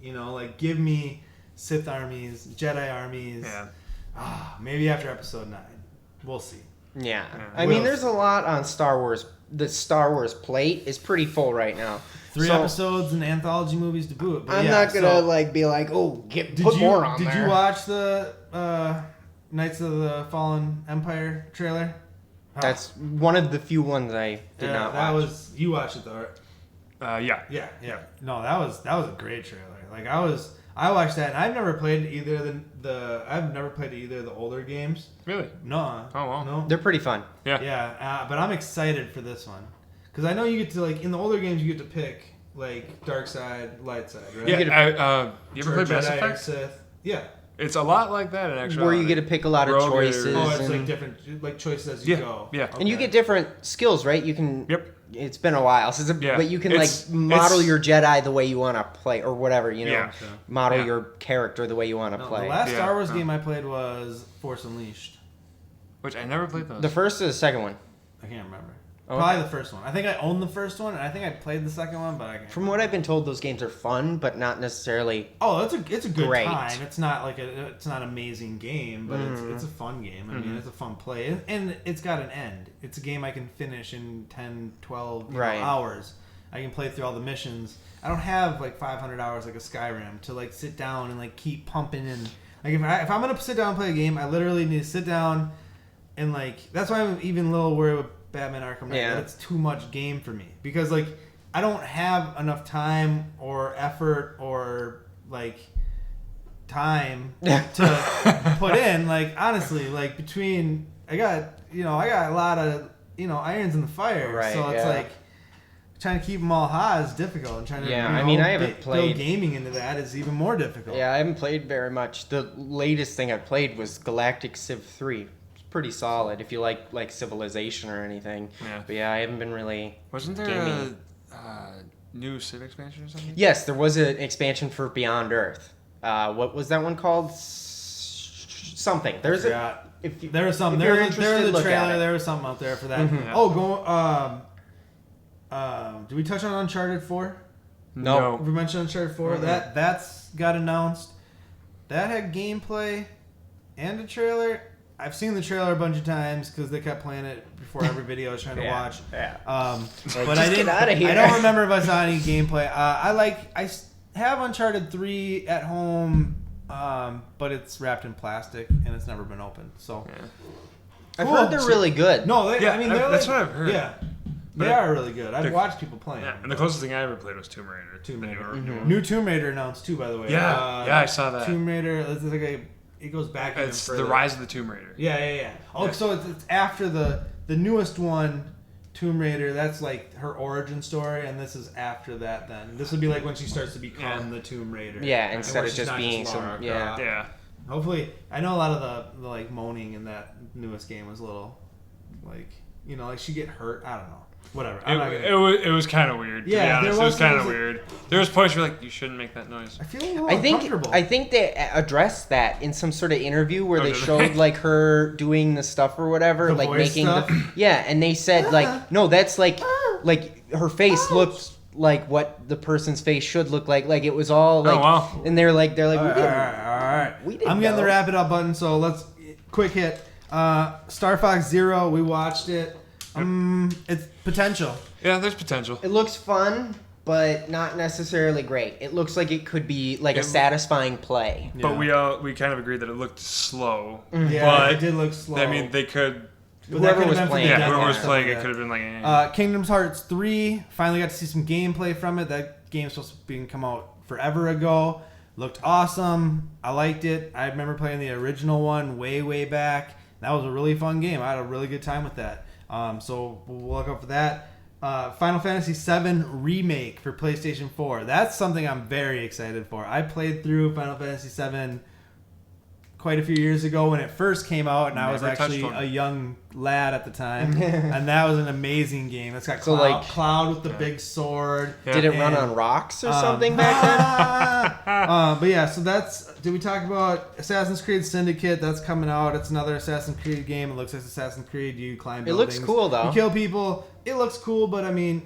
Give me Sith armies, Jedi armies. Yeah. Maybe after Episode 9, we'll see. Yeah. I mean, Will. there's a lot on Star Wars. The Star Wars plate is pretty full right now. 3 So, episodes and anthology movies to boot. But I'm yeah, not gonna so- be like, oh, put more on Did there. you watch the Knights of the Fallen Empire trailer? That's one of the few ones I did not that watch. was you watched it though, right? Yeah. Yeah. No, that was a great trailer. I watched that, and I've never played either of the older games. Really? No. Oh, wow. No. They're pretty fun. Yeah. Yeah, but I'm excited for this one because I know you get to in the older games you get to pick dark side, light side, right? Yeah. You ever Or played Mass Jedi or Effect? Sith. Yeah. It's a lot like that in actuality. Where you get to pick a lot of Rogue choices. Oh, it's and, different choices as you Yeah, go. yeah. and you Okay. get different skills, right? You can. Yep. It's been a while since, Yeah. but you can it's- model your Jedi the way you want to play, or whatever, Yeah. model Yeah. your character the way you want to No, play. the last Yeah. Star Wars game I played was Force Unleashed. Which I never played those. The first or the second one? I can't remember. Probably the first one. I think I own the first one, and I think I played the second one, but I can't. From what I've been told, those games are fun, but not necessarily. Oh, it's a good Great. time. It's not like it's not an amazing game, but it's a fun game. I mean, it's a fun play, and it's got an end. It's a game I can finish in 10, 12 Right. hours. I can play through all the missions. I don't have like 500 hours like a Skyrim to like sit down and like keep pumping in. Like if I'm gonna sit down and play a game, I literally need to sit down and like that's why I'm even a little worried with Batman Arkham Knight. Yeah. That it's too much game for me because like I don't have enough time or effort or like time to put in. Like honestly, like between I got a lot of irons in the fire. Right, so it's yeah. like trying to keep them all hot is difficult, and trying to I mean, I haven't build played gaming into that is even more difficult. Yeah, I haven't played very much. The latest thing I played was Galactic Civ 3. It's pretty solid if you like Civilization or anything. Yeah. But yeah, I haven't been really. Wasn't there gaming. a new Civ expansion or something? Yes, there was an expansion for Beyond Earth. What was that one called? Something. There's a. If you, There was something. if you're There was interested, a look at trailer. it. There was something out there for that. Yeah. Oh, did we touch on Uncharted 4? No. We mentioned Uncharted 4. That's got announced. That had gameplay and a trailer. I've seen the trailer a bunch of times because they kept playing it before every video I was trying to watch. Yeah. But I didn't. Get out of here. I don't remember if I saw any gameplay. I have Uncharted 3 at home, but it's wrapped in plastic and it's never been opened. So I've heard they're really good. no, Yeah, I mean that's what I've heard. Yeah, But they are really good. I've watched people playing. Yeah, and the closest thing I ever played was Tomb Raider. Tomb the Raider. newer New Tomb Raider announced too, by the way. Yeah, I saw that. Tomb Raider. It's like it goes back. even It's further. the Rise of the Tomb Raider. Yeah. Oh, so it's after the newest one, Tomb Raider. That's like her origin story, and this is after that. Then this would be like when she starts to become the Tomb Raider. Yeah, And instead where of she's just not being Lara some. Yeah. Croft. Yeah. Hopefully, I know a lot of the like moaning in that newest game was a little like like she get hurt. I don't know. Whatever. It was kind of weird. Yeah, to be honest. there It was kind of was- weird. There was points where like you shouldn't make that noise. I feel a little I uncomfortable. think they addressed that in some sort of interview where Oh, they did showed they? like her doing the stuff or whatever, The like voice making stuff? and they said like no, that's like her face looked like what the person's face should look like it was all like wow. and they're like All we right, didn't. all right. We didn't I'm getting the know. wrap it up button, so let's quick hit. Star Fox Zero, we watched it. It's potential. Yeah, there's potential. It looks fun, but not necessarily great. It looks like it could be like a satisfying play. But we kind of agreed that it looked slow. Yeah, but it did look slow. I mean, they could. But that Whoever could've was been for playing the it, Yeah, demo whoever or was something playing like it that. could have been like. Kingdom Hearts 3, finally got to see some gameplay from it. That game's supposed to be come out forever ago. Looked awesome. I liked it. I remember playing the original one way back. That was a really fun game. I had a really good time with that. So we'll look up for that. Final Fantasy VII Remake for PlayStation 4. That's something I'm very excited for. I played through Final Fantasy VII quite a few years ago when it first came out, and I was Never touched actually one. a young lad at the time, and that was an amazing game. It's got So, Cloud, like- Cloud with the big sword. Yeah. Did it run And, on rocks or something back then? But yeah, so did we talk about Assassin's Creed Syndicate? That's coming out. It's another Assassin's Creed game. It looks like Assassin's Creed. You climb It buildings. looks cool, though. You kill people. It looks cool, but I mean,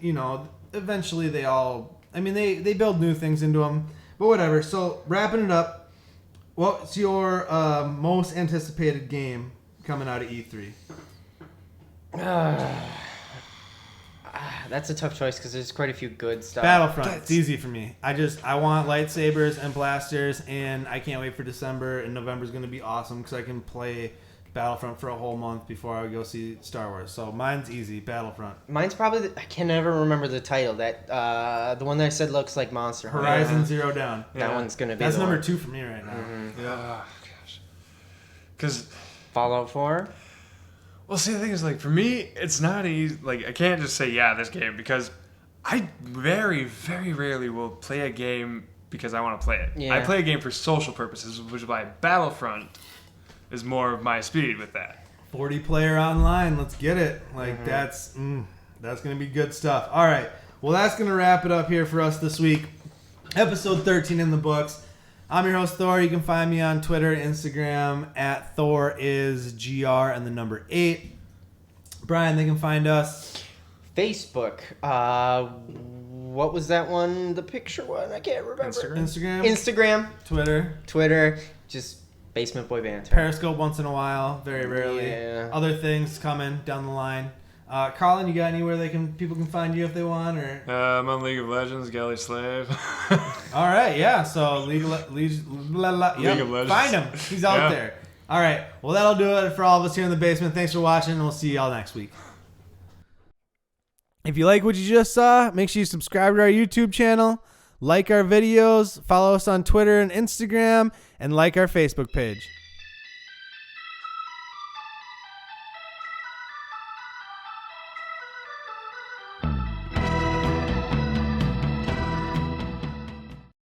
eventually they build new things into them. But whatever. So wrapping it up, what's your most anticipated game coming out of E3? That's a tough choice because there's quite a few good stuff. Battlefront. It's easy for me. I want lightsabers and blasters, and I can't wait for December. And November's going to be awesome because I can play Battlefront for a whole month before I go see Star Wars. So mine's easy. Battlefront. Mine's probably I can never remember the title. That the one that I said looks like Monster Hunter. Horizon Zero Dawn. That one's gonna be. That's the number one. 2 for me right now. Oh, gosh. Because, Fallout 4. well, see, the thing is, like, for me, it's not easy. Like, I can't just say, yeah, this game, because I very, very rarely will play a game because I want to play it. Yeah. I play a game for social purposes, which is why Battlefront is more of my speed with that. 40 player online. Let's get it. Like that's going to be good stuff. All right. Well, that's going to wrap it up here for us this week. Episode 13 in the books. I'm your host, Thor. You can find me on Twitter, Instagram at ThorIsGR and the number 8. Brian, they can find us. Facebook. What was that one? The picture one? I can't remember. Instagram. Twitter. Just Basement Boy Banter. Periscope once in a while, very rarely. Yeah. Other things coming down the line. Colin, you got anywhere people can find you if they want, or? I'm on League of Legends, Galley Slave. All right, yeah. So League of Legends. Find him. He's out there. All right. Well, that'll do it for all of us here in the basement. Thanks for watching, and we'll see y'all next week. If you like what you just saw, make sure you subscribe to our YouTube channel, like our videos, follow us on Twitter and Instagram, and like our Facebook page.